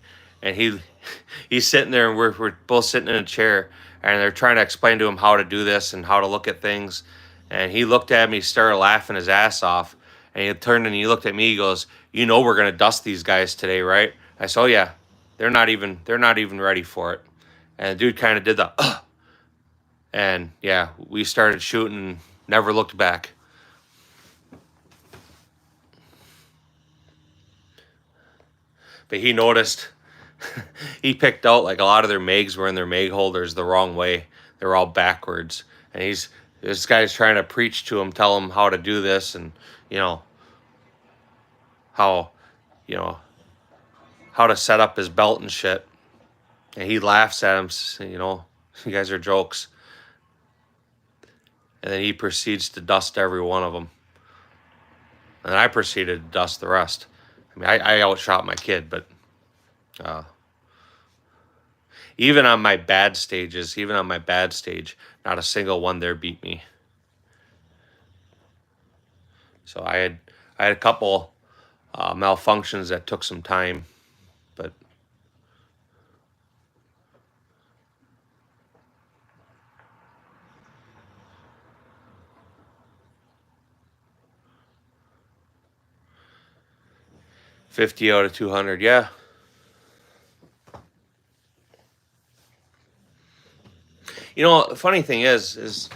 and he's sitting there, and we're both sitting in a chair, and they're trying to explain to him how to do this and how to look at things. And he looked at me, started laughing his ass off, and he turned and he looked at me. He goes, "You know we're gonna dust these guys today, right?" I said, "Oh yeah, they're not even ready for it." And the dude kind of did the, and yeah, we started shooting, never looked back. But he noticed, he picked out like a lot of their mags were in their mag holders the wrong way. They were all backwards. And this guy's trying to preach to him, tell him how to do this and, how to set up his belt and shit. And he laughs at him, you guys are jokes. And then he proceeds to dust every one of them. And I proceeded to dust the rest. I mean, I outshot my kid, but even on my bad stage, not a single one there beat me. So I had a couple malfunctions that took some time, but $50 out of $200, yeah. The funny thing is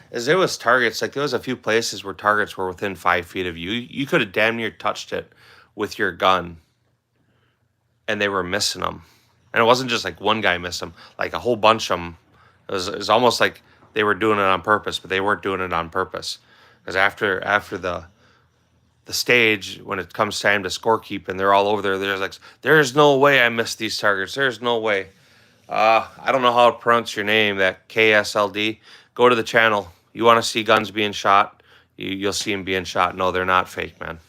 there was targets, like there was a few places where targets were within 5 feet of you. You could have damn near touched it with your gun, and they were missing them. And it wasn't just like one guy missed them, like a whole bunch of them. It was almost like they were doing it on purpose, but they weren't doing it on purpose. Because after the stage, when it comes time to scorekeeping, they're all over there. There's like, there's no way I missed these targets. There's no way. I don't know how to pronounce your name, that KSLD. Go to the channel. You want to see guns being shot? You'll see them being shot. No, they're not fake, man.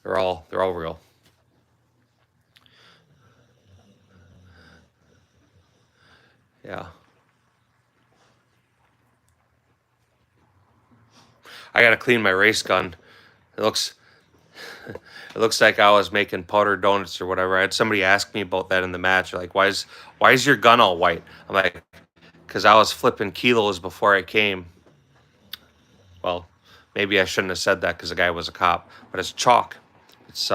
They're all real. Yeah. I gotta clean my race gun. It looks like I was making powdered donuts or whatever. I had somebody ask me about that in the match. Like, why is your gun all white? I'm like, because I was flipping kilos before I came. Well, maybe I shouldn't have said that because the guy was a cop. But it's chalk. It's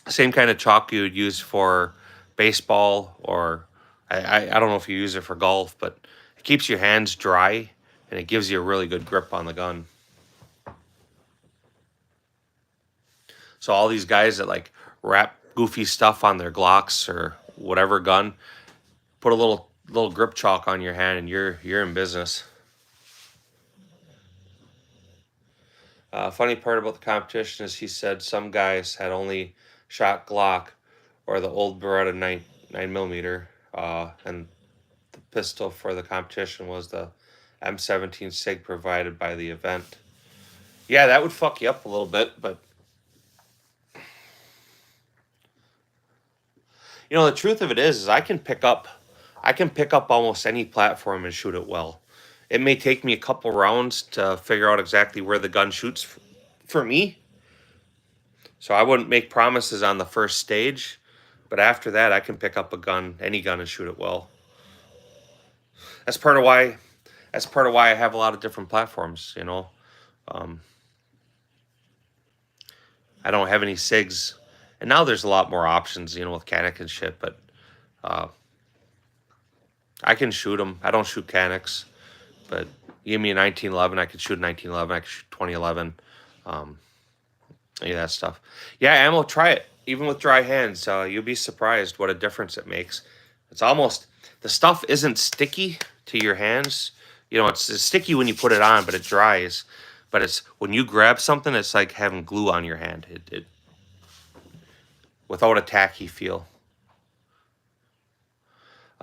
same kind of chalk you would use for baseball, or I don't know if you use it for golf, but it keeps your hands dry and it gives you a really good grip on the gun. So all these guys that like wrap goofy stuff on their Glocks or whatever gun, put a little grip chalk on your hand and you're in business. Funny part about the competition is he said some guys had only shot Glock or the old Beretta 9mm, and the pistol for the competition was the M17 SIG provided by the event. Yeah, that would fuck you up a little bit, but you know the truth of it is I can pick up almost any platform and shoot it well. It may take me a couple rounds to figure out exactly where the gun shoots for me. So I wouldn't make promises on the first stage, but after that I can pick up a gun, any gun, and shoot it well. That's part of why I have a lot of different platforms, you know. I don't have any SIGs, and now there's a lot more options, you know, with Canic and shit, but I can shoot them. I don't shoot Canics, but you give me a 1911, I could shoot a 1911, I could shoot 2011, any of that stuff. Yeah, ammo, try it. Even with dry hands, you'll be surprised what a difference it makes. It's almost, the stuff isn't sticky to your hands. You know, it's sticky when you put it on, but it dries. But it's when you grab something, it's like having glue on your hand. It without a tacky feel.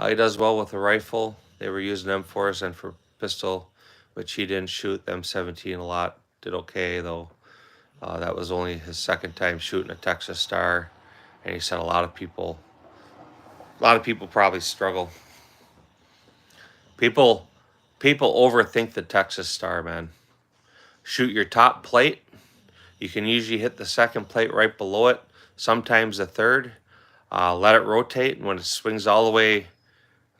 He does well with a rifle. They were using M4s and for pistol, which he didn't shoot. The M17 a lot. Did okay though. That was only his second time shooting a Texas Star, and he said a lot of people probably struggle. People overthink the Texas Star, man. Shoot your top plate. You can usually hit the second plate right below it, sometimes the third. Let it rotate, and when it swings all the way,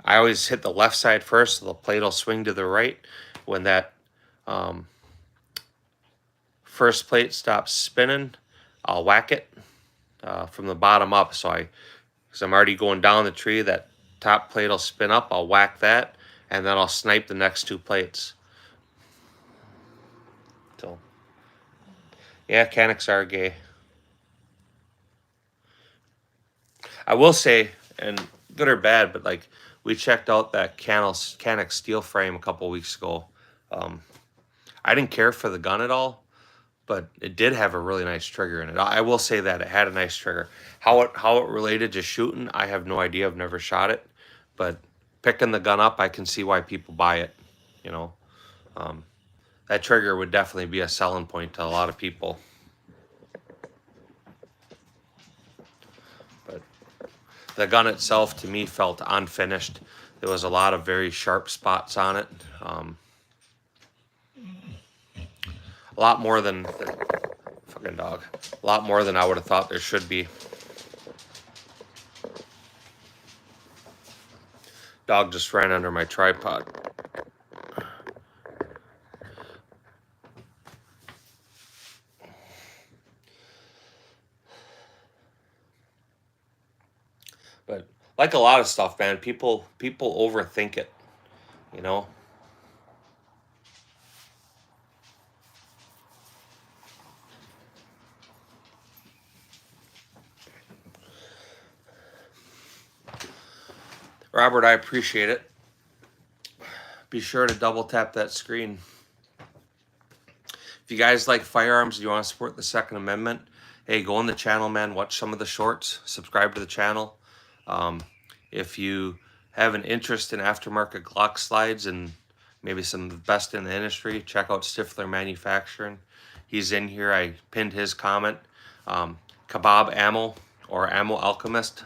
I always hit the left side first, so the plate will swing to the right. When that first plate stops spinning, I'll whack it from the bottom up. So because I'm already going down the tree, that top plate will spin up, I'll whack that, and then I'll snipe the next two plates. So, yeah, Canics are gay. I will say, and good or bad, but like we checked out that Canic steel frame a couple weeks ago. I didn't care for the gun at all, but it did have a really nice trigger in it. I will say that it had a nice trigger. How it related to shooting, I have no idea. I've never shot it, but picking the gun up, I can see why people buy it. You know, that trigger would definitely be a selling point to a lot of people. But the gun itself, to me, felt unfinished. There was a lot of very sharp spots on it. A lot more than fucking dog. A lot more than I would have thought there should be. Dog just ran under my tripod. But like a lot of stuff, man, people overthink it, you know. Robert, I appreciate it. Be sure to double tap that screen. If you guys like firearms and you want to support the Second Amendment, hey, go on the channel, man. Watch some of the shorts. Subscribe to the channel. If you have an interest in aftermarket Glock slides and maybe some of the best in the industry, check out Stifler Manufacturing. He's in here. I pinned his comment. Kebab Ammo or Ammo Alchemist.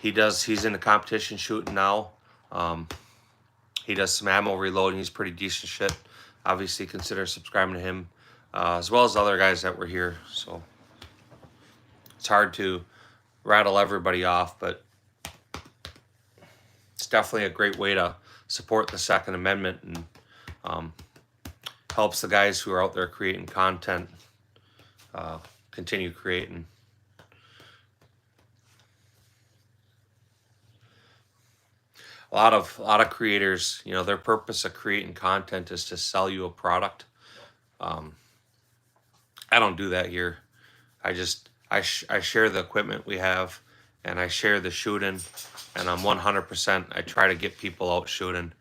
He's in the competition shooting now. He does some ammo reloading. He's pretty decent shit. obviously consider subscribing to him, as well as other guys that were here. So it's hard to rattle everybody off, but it's definitely a great way to support the Second Amendment, and helps the guys who are out there creating content continue creating. A lot of creators, you know, their purpose of creating content is to sell you a product. I don't do that here. I share the equipment we have, and I share the shooting, and I'm 100%. I try to get people out shooting.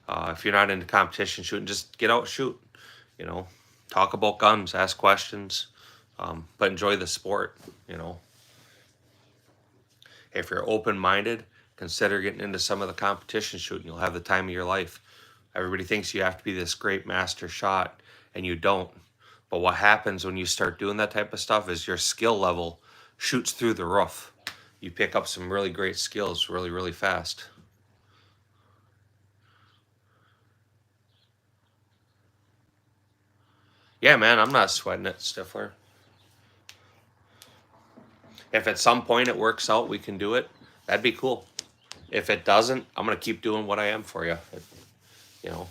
If you're not into competition shooting, just get out, shoot. You know, talk about guns, ask questions, but enjoy the sport. You know, if you're open-minded, consider getting into some of the competition shooting. You'll have the time of your life. Everybody thinks you have to be this great master shot, and you don't. But what happens when you start doing that type of stuff is your skill level shoots through the roof. You pick up some really great skills really, really fast. Yeah, man, I'm not sweating it, Stifler. If at some point it works out, we can do it. That'd be cool. If it doesn't, I'm going to keep doing what I am for you. You know,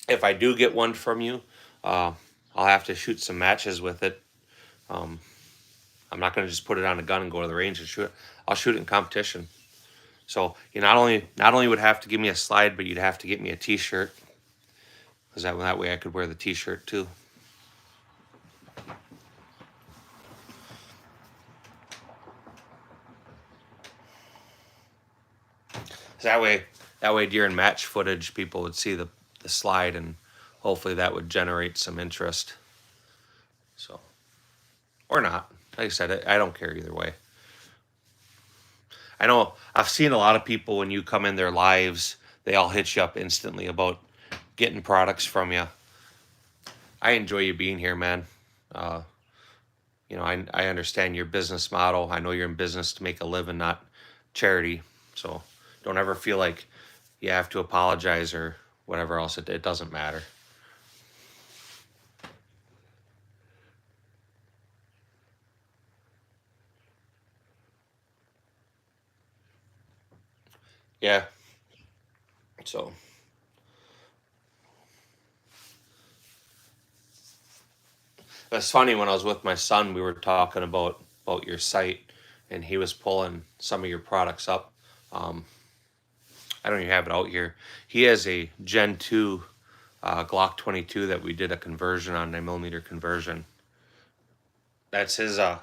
if I do get one from you, I'll have to shoot some matches with it. I'm not going to just put it on a gun and go to the range and shoot it. I'll shoot it in competition. So you not only would have to give me a slide, but you'd have to get me a T-shirt, because that way I could wear the T-shirt too. So that way during match footage, people would see the slide, and hopefully that would generate some interest. So, or not. Like I said, I don't care either way. I know I've seen a lot of people, when you come in their lives, they all hit you up instantly about getting products from you. I enjoy you being here, man. You know, I understand your business model. I know you're in business to make a living, not charity. So don't ever feel like you have to apologize or whatever else. It doesn't matter. Yeah. So it's funny, when I was with my son, we were talking about your site, and he was pulling some of your products up. I don't even have it out here. He has a Gen 2 Glock 22 that we did a conversion on, 9mm conversion. That's his, man,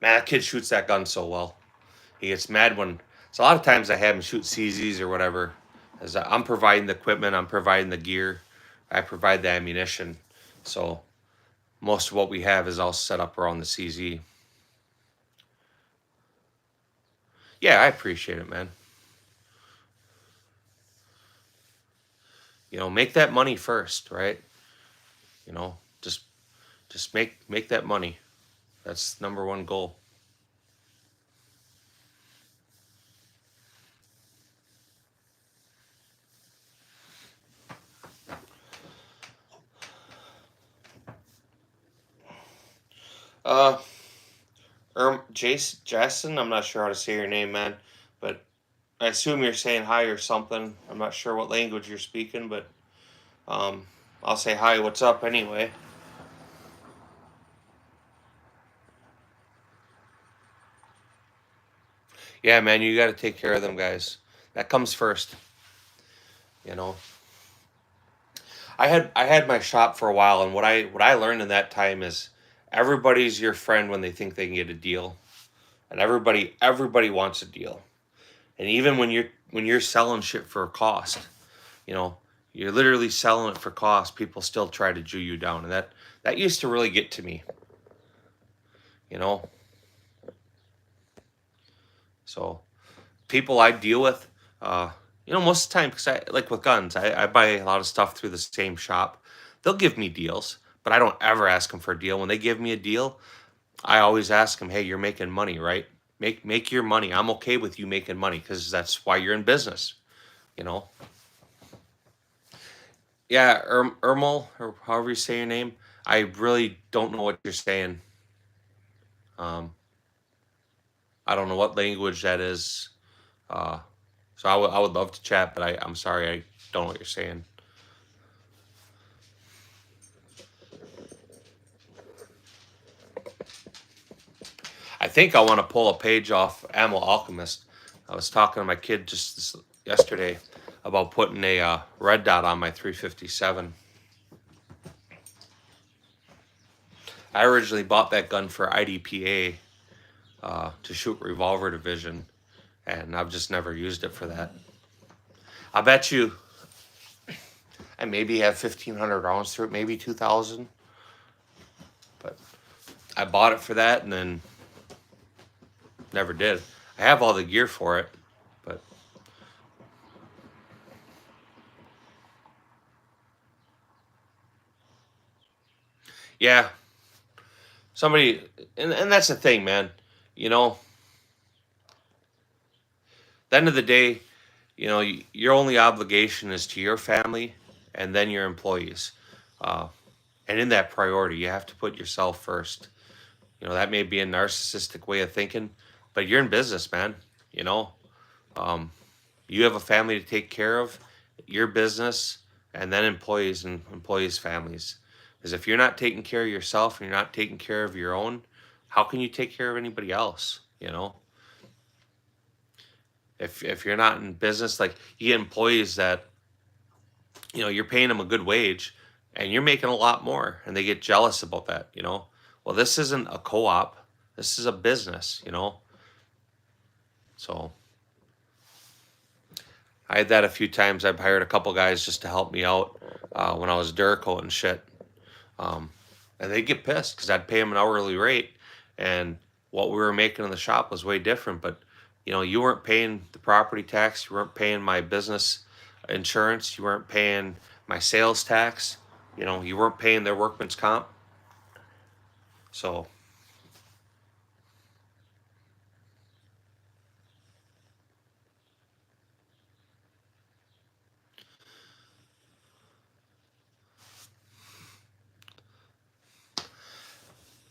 that kid shoots that gun so well. He gets mad when, so a lot of times I have him shoot CZs or whatever, as I'm providing the equipment, I'm providing the gear, I provide the ammunition. So most of what we have is all set up around the CZ. Yeah, I appreciate it, man. You know, make that money first, right? You know, just make that money. That's number one goal. Jason, I'm not sure how to say your name, man, but I assume you're saying hi or something. I'm not sure what language you're speaking, but I'll say hi. What's up, anyway? Yeah, man, you got to take care of them guys. That comes first. You know, I had my shop for a while, and what I learned in that time is everybody's your friend when they think they can get a deal, and everybody wants a deal. And even when you're selling shit for a cost, you know, you're literally selling it for cost, people still try to Jew you down, and that used to really get to me. You know, so people I deal with, you know, most of the time, because I like with guns, I buy a lot of stuff through the same shop. They'll give me deals, but I don't ever ask them for a deal. When they give me a deal, I always ask them, hey, you're making money, right? Make your money. I'm okay with you making money, because that's why you're in business. you know. Yeah, Ermel, or however you say your name. I really don't know what you're saying. Um, I don't know what language that is. Uh, so I would love to chat, but I'm sorry, I don't know what you're saying. I think I want to pull a page off Ammo Alchemist. I was talking to my kid just yesterday about putting a red dot on my 357. I originally bought that gun for IDPA to shoot revolver division, and I've just never used it for that. I bet you I maybe have 1,500 rounds through it, maybe 2,000. But I bought it for that and then never did. I have all the gear for it, but yeah, somebody, and that's the thing, man. You know, the end of the day, you know, your only obligation is to your family and then your employees. Uh, and in that priority, you have to put yourself first. You know, that may be a narcissistic way of thinking, but you're in business, man. You know, um, you have a family to take care of, your business, and then employees and employees' families. Because if you're not taking care of yourself and you're not taking care of your own, how can you take care of anybody else? You know, if you're not in business, like you get employees that, you know, you're paying them a good wage and you're making a lot more and they get jealous about that, you know. Well, this isn't a co-op, this is a business, you know. So I had that a few times. I've hired a couple guys just to help me out when I was Durco and shit. And they get pissed because I'd pay them an hourly rate, and what we were making in the shop was way different. But you know, you weren't paying the property tax, you weren't paying my business insurance, you weren't paying my sales tax, you know, you weren't paying their workman's comp. So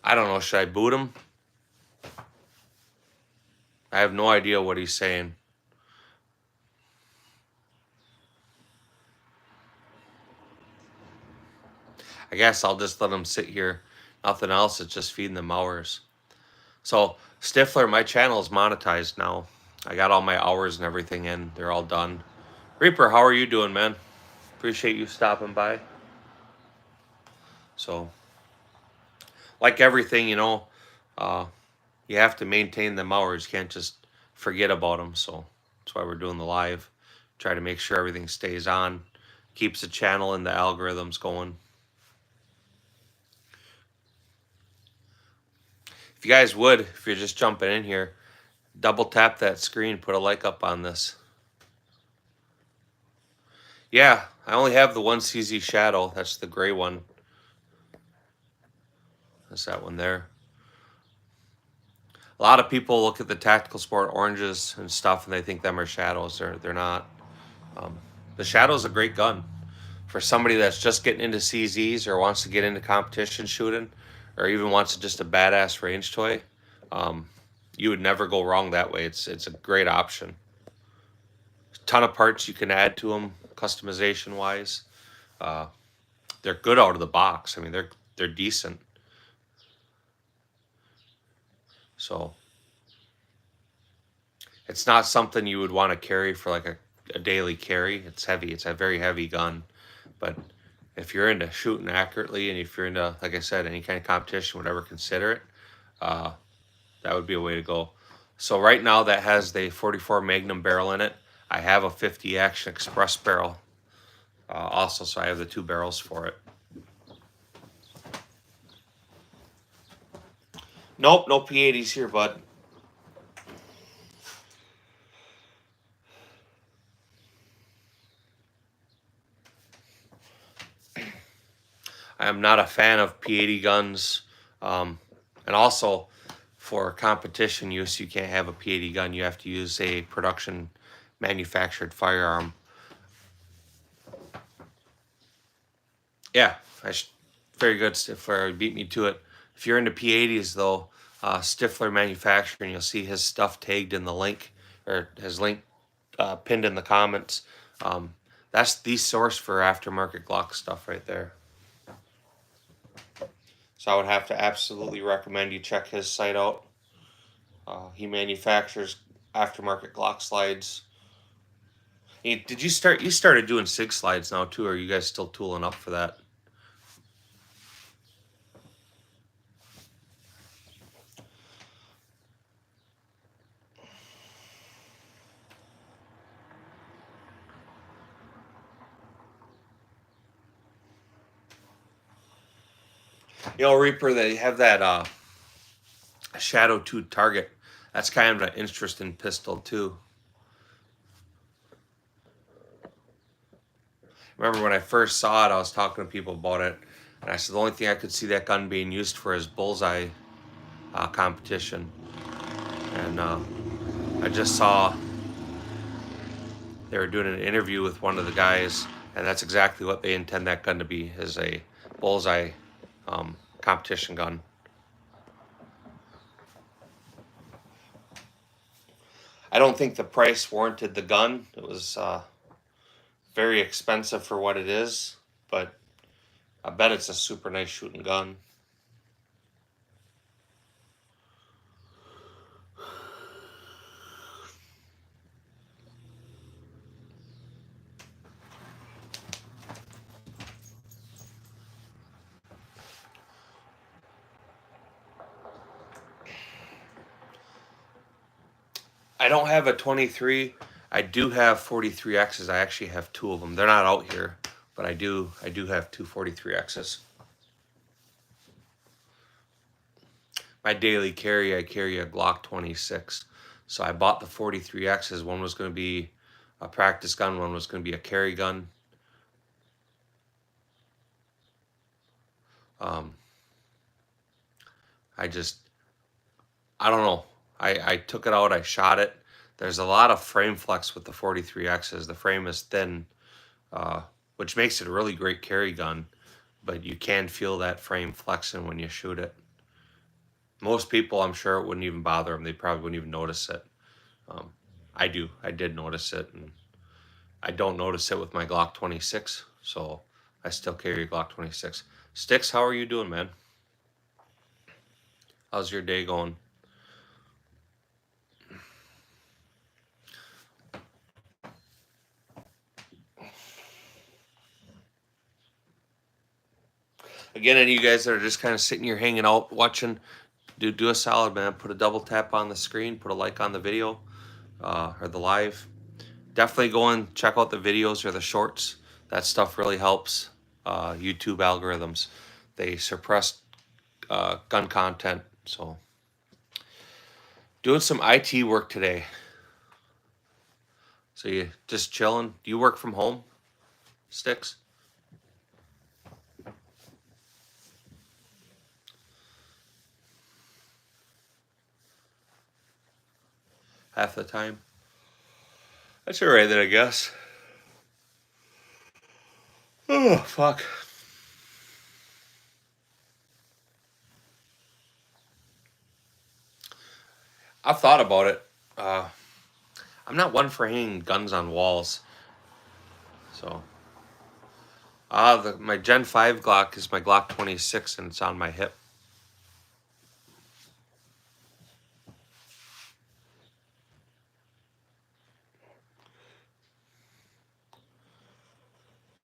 I don't know. Should I boot him? I have no idea what he's saying. I guess I'll just let him sit here. Nothing else. It's just feeding them hours. So Stifler, my channel is monetized now. I got all my hours and everything in. They're all done. Reaper, how are you doing, man? Appreciate you stopping by. So, like everything, you know, you have to maintain them hours. You can't just forget about them. So that's why we're doing the live. Try to make sure everything stays on, keeps the channel and the algorithms going. If you guys would, if you're just jumping in here, double tap that screen, put a like up on this. Yeah, I only have the one CZ Shadow. That's the gray one. That's that one there. A lot of people look at the Tactical Sport oranges and stuff and they think them are shadows. They're not. The Shadow's a great gun. For somebody that's just getting into CZs or wants to get into competition shooting or even wants just a badass range toy, you would never go wrong that way. It's a great option. A ton of parts you can add to them customization wise. They're good out of the box. I mean, they're decent. So it's not something you would want to carry for like a daily carry. It's heavy. It's a very heavy gun. But if you're into shooting accurately and if you're into, like I said, any kind of competition, whatever, consider it. That would be a way to go. So right now that has the 44 Magnum barrel in it. I have a 50 Action Express barrel also, so I have the two barrels for it. Nope, no P80s here, bud. I am not a fan of P80 guns. And also, for competition use, you can't have a P80 gun. You have to use a production manufactured firearm. Yeah, very good. Stifler beat me to it. If you're into P80s though, Stifler Manufacturing, you'll see his stuff tagged in the link, or his link pinned in the comments. That's the source for aftermarket Glock stuff right there. So I would have to absolutely recommend you check his site out. He manufactures aftermarket Glock slides. Hey, you started doing SIG slides now too, or are you guys still tooling up for that? You know, Reaper, they have that Shadow 2 target. That's kind of an interesting pistol too. Remember when I first saw it, I was talking to people about it, and I said the only thing I could see that gun being used for is bullseye competition. And I just saw they were doing an interview with one of the guys, and that's exactly what they intend that gun to be, is a bullseye competition gun. I don't think the price warranted the gun. It was very expensive for what it is, but I bet it's a super nice shooting gun. I don't have a 23. I do have 43Xs. I actually have two of them. They're not out here, but I do have two 43Xs. My daily carry, I carry a Glock 26. So I bought the 43Xs. One was going to be a practice gun. One was going to be a carry gun. I don't know. I took it out. I shot it. There's a lot of frame flex with the 43Xs. The frame is thin, which makes it a really great carry gun, but you can feel that frame flexing when you shoot it. Most people, I'm sure it wouldn't even bother them. They probably wouldn't even notice it. I do. I did notice it, and I don't notice it with my Glock 26, so I still carry a Glock 26. Sticks, how are you doing, man? How's your day going? Again, any of you guys that are just kind of sitting here hanging out, watching, do a solid, man. Put a double tap on the screen, put a like on the video or the live. Definitely go and check out the videos or the shorts. That stuff really helps YouTube algorithms. They suppress gun content. So doing some IT work today. So you just chilling. Do you work from home, Sticks? Half the time. That's all right then, I guess. Oh, fuck. I've thought about it. I'm not one for hanging guns on walls. So, my Gen 5 Glock is my Glock 26, and it's on my hip.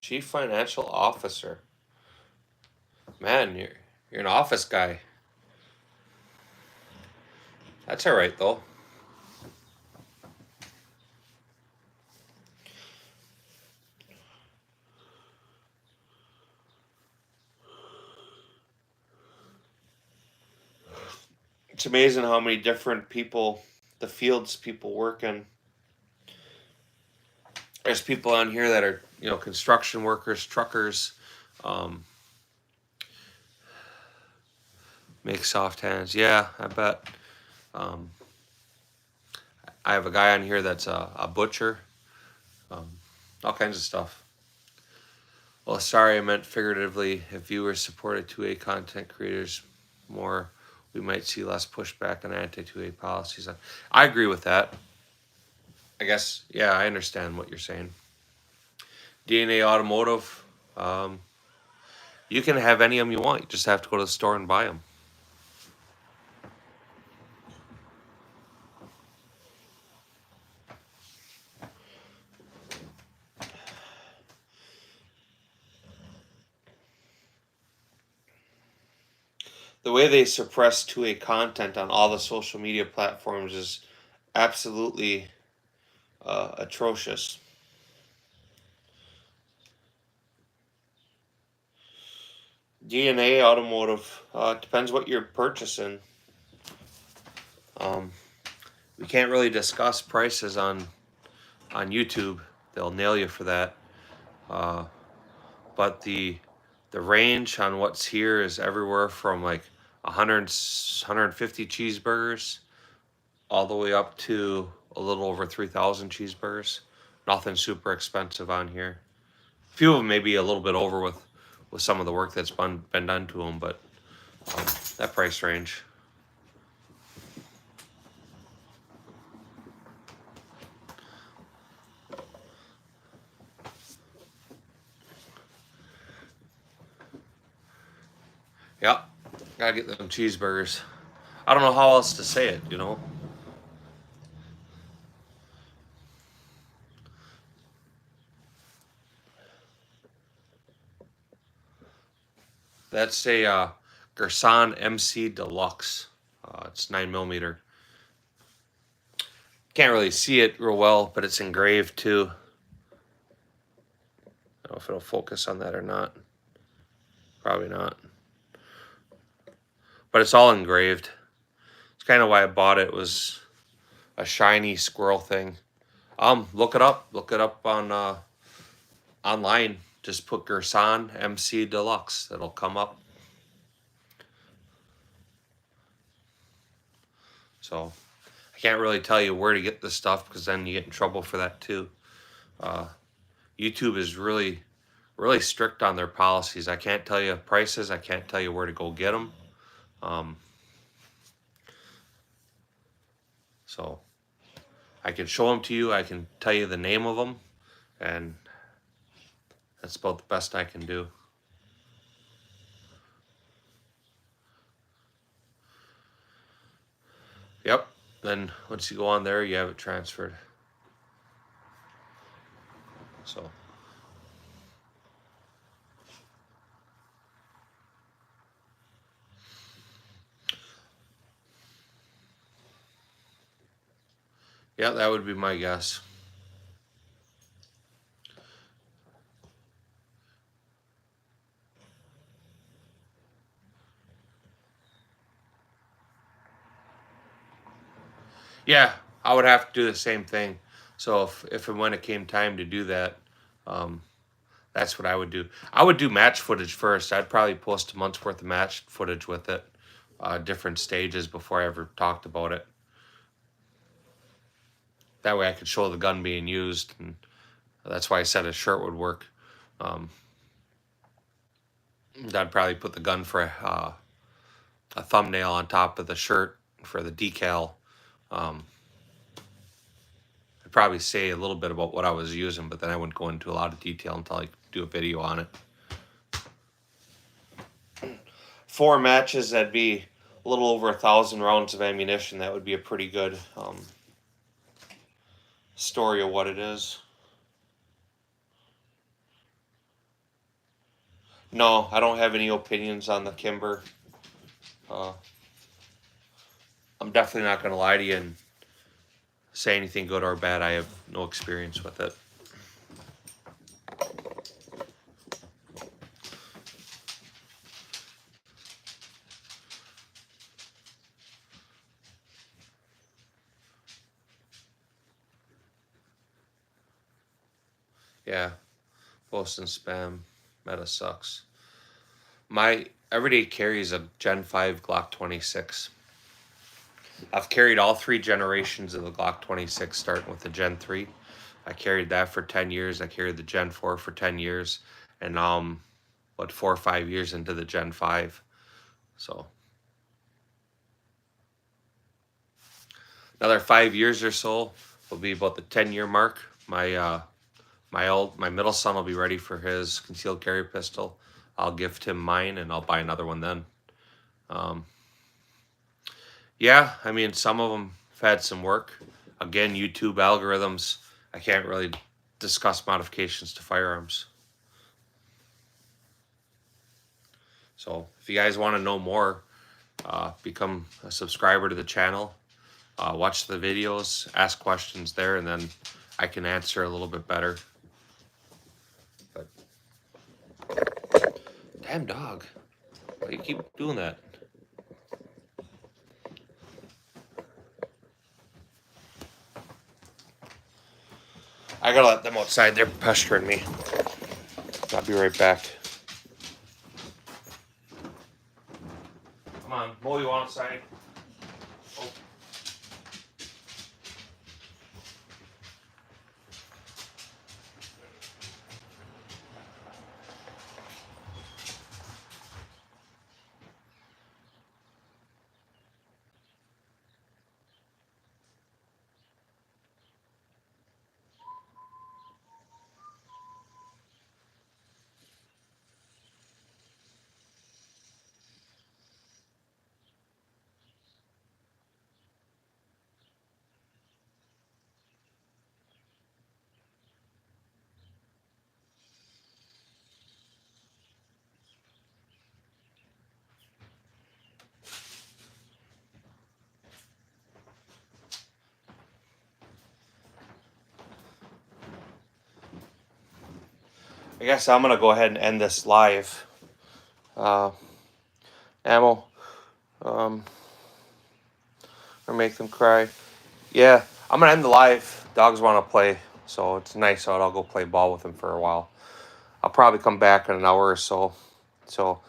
Chief Financial Officer. Man, you're an office guy. That's all right though. It's amazing how many different people, the fields people work in. There's people on here that are, construction workers, truckers, make soft hands. Yeah, I bet. I have a guy on here that's a butcher, all kinds of stuff. Well, sorry, I meant figuratively. If viewers supported 2A content creators more, we might see less pushback on anti-2A policies. I agree with that. I guess, yeah, I understand what you're saying. DNA Automotive, you can have any of them you want. You just have to go to the store and buy them. The way they suppress 2A content on all the social media platforms is absolutely atrocious. DNA Automotive, depends what you're purchasing. We can't really discuss prices on YouTube. They'll nail you for that. But the range on what's here is everywhere from like 150 cheeseburgers all the way up to a little over 3,000 cheeseburgers. Nothing super expensive on here. A few of them may be a little bit over with some of the work that's been done to them, but that price range. Yeah, gotta get them cheeseburgers. I don't know how else to say it, you know. That's a Gerson MC Deluxe. It's 9mm. Can't really see it real well, but it's engraved too. I don't know if it'll focus on that or not. Probably not. But it's all engraved. It's kind of why I bought it. It was a shiny squirrel thing. Look it up. Look it up on online. Just put Gerson MC Deluxe. It'll come up. So I can't really tell you where to get this stuff because then you get in trouble for that too. YouTube is really strict on their policies. I can't tell you prices. I can't tell you where to go get them. So I can show them to you. I can tell you the name of them, and that's about the best I can do. Yep. Then once you go on there, you have it transferred. So. Yeah, that would be my guess. Yeah, I would have to do the same thing. So if and when it came time to do that, that's what I would do. I would do match footage first. I'd probably post a month's worth of match footage with it, different stages before I ever talked about it. That way I could show the gun being used, and that's why I said a shirt would work. I'd probably put the gun for a thumbnail on top of the shirt for the decal. I'd probably say a little bit about what I was using, but then I wouldn't go into a lot of detail until I do a video on it. 4 matches, that'd be a little over 1,000 rounds of ammunition. That would be a pretty good story of what it is. No, I don't have any opinions on the Kimber. I'm definitely not going to lie to you and say anything good or bad. I have no experience with it. Yeah, post and spam, meta sucks. My everyday carry is a Gen 5 Glock 26. I've carried all 3 generations of the Glock 26, starting with the Gen 3. I carried that for 10 years. I carried the Gen 4 for 10 years. and now I'm, what, 4 or 5 years into the Gen 5. So another 5 years or so will be about the 10-year mark. My middle son will be ready for his concealed carry pistol. I'll gift him mine, and I'll buy another one then. Yeah, I mean, some of them have had some work. Again, YouTube algorithms, I can't really discuss modifications to firearms. So if you guys want to know more, become a subscriber to the channel. Watch the videos, ask questions there, and then I can answer a little bit better. But damn dog, why do you keep doing that? I gotta let them outside. They're pestering me. I'll be right back. Come on, Mo, you want outside? Oh. I guess I'm gonna go ahead and end this live. Ammo, or make them cry. Yeah, I'm gonna end the live. Dogs want to play, so it's nice out. I'll go play ball with them for a while. I'll probably come back in an hour or so. So,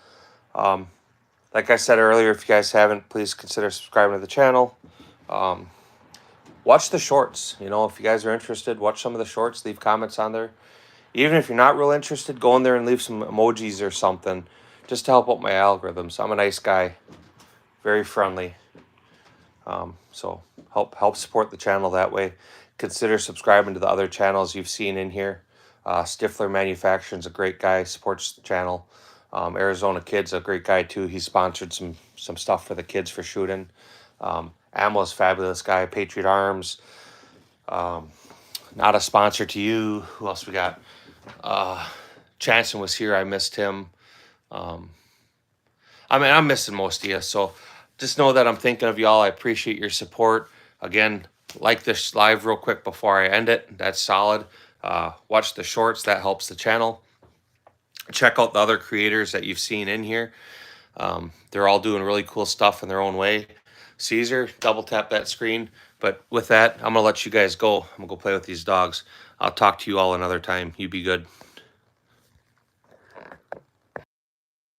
like I said earlier, if you guys haven't, please consider subscribing to the channel. Watch the shorts. You know, if you guys are interested, watch some of the shorts. Leave comments on there. Even if you're not real interested, go in there and leave some emojis or something, just to help out my algorithms. I'm a nice guy, very friendly. So help support the channel that way. Consider subscribing to the other channels you've seen in here. Stifler Manufacturing's a great guy, supports the channel. Arizona Kid's a great guy too. He sponsored some stuff for the kids for shooting. Ammo's fabulous guy. Patriot Arms. Not a sponsor to you. Who else we got? Chanson was here. I missed him. I'm missing most of you. So just know that I'm thinking of y'all. I appreciate your support. Again, like this live real quick before I end it. That's solid. Watch the shorts. That helps the channel. Check out the other creators that you've seen in here. They're all doing really cool stuff in their own way. Caesar, double tap that screen. But with that, I'm going to let you guys go. I'm going to go play with these dogs. I'll talk to you all another time. You be good.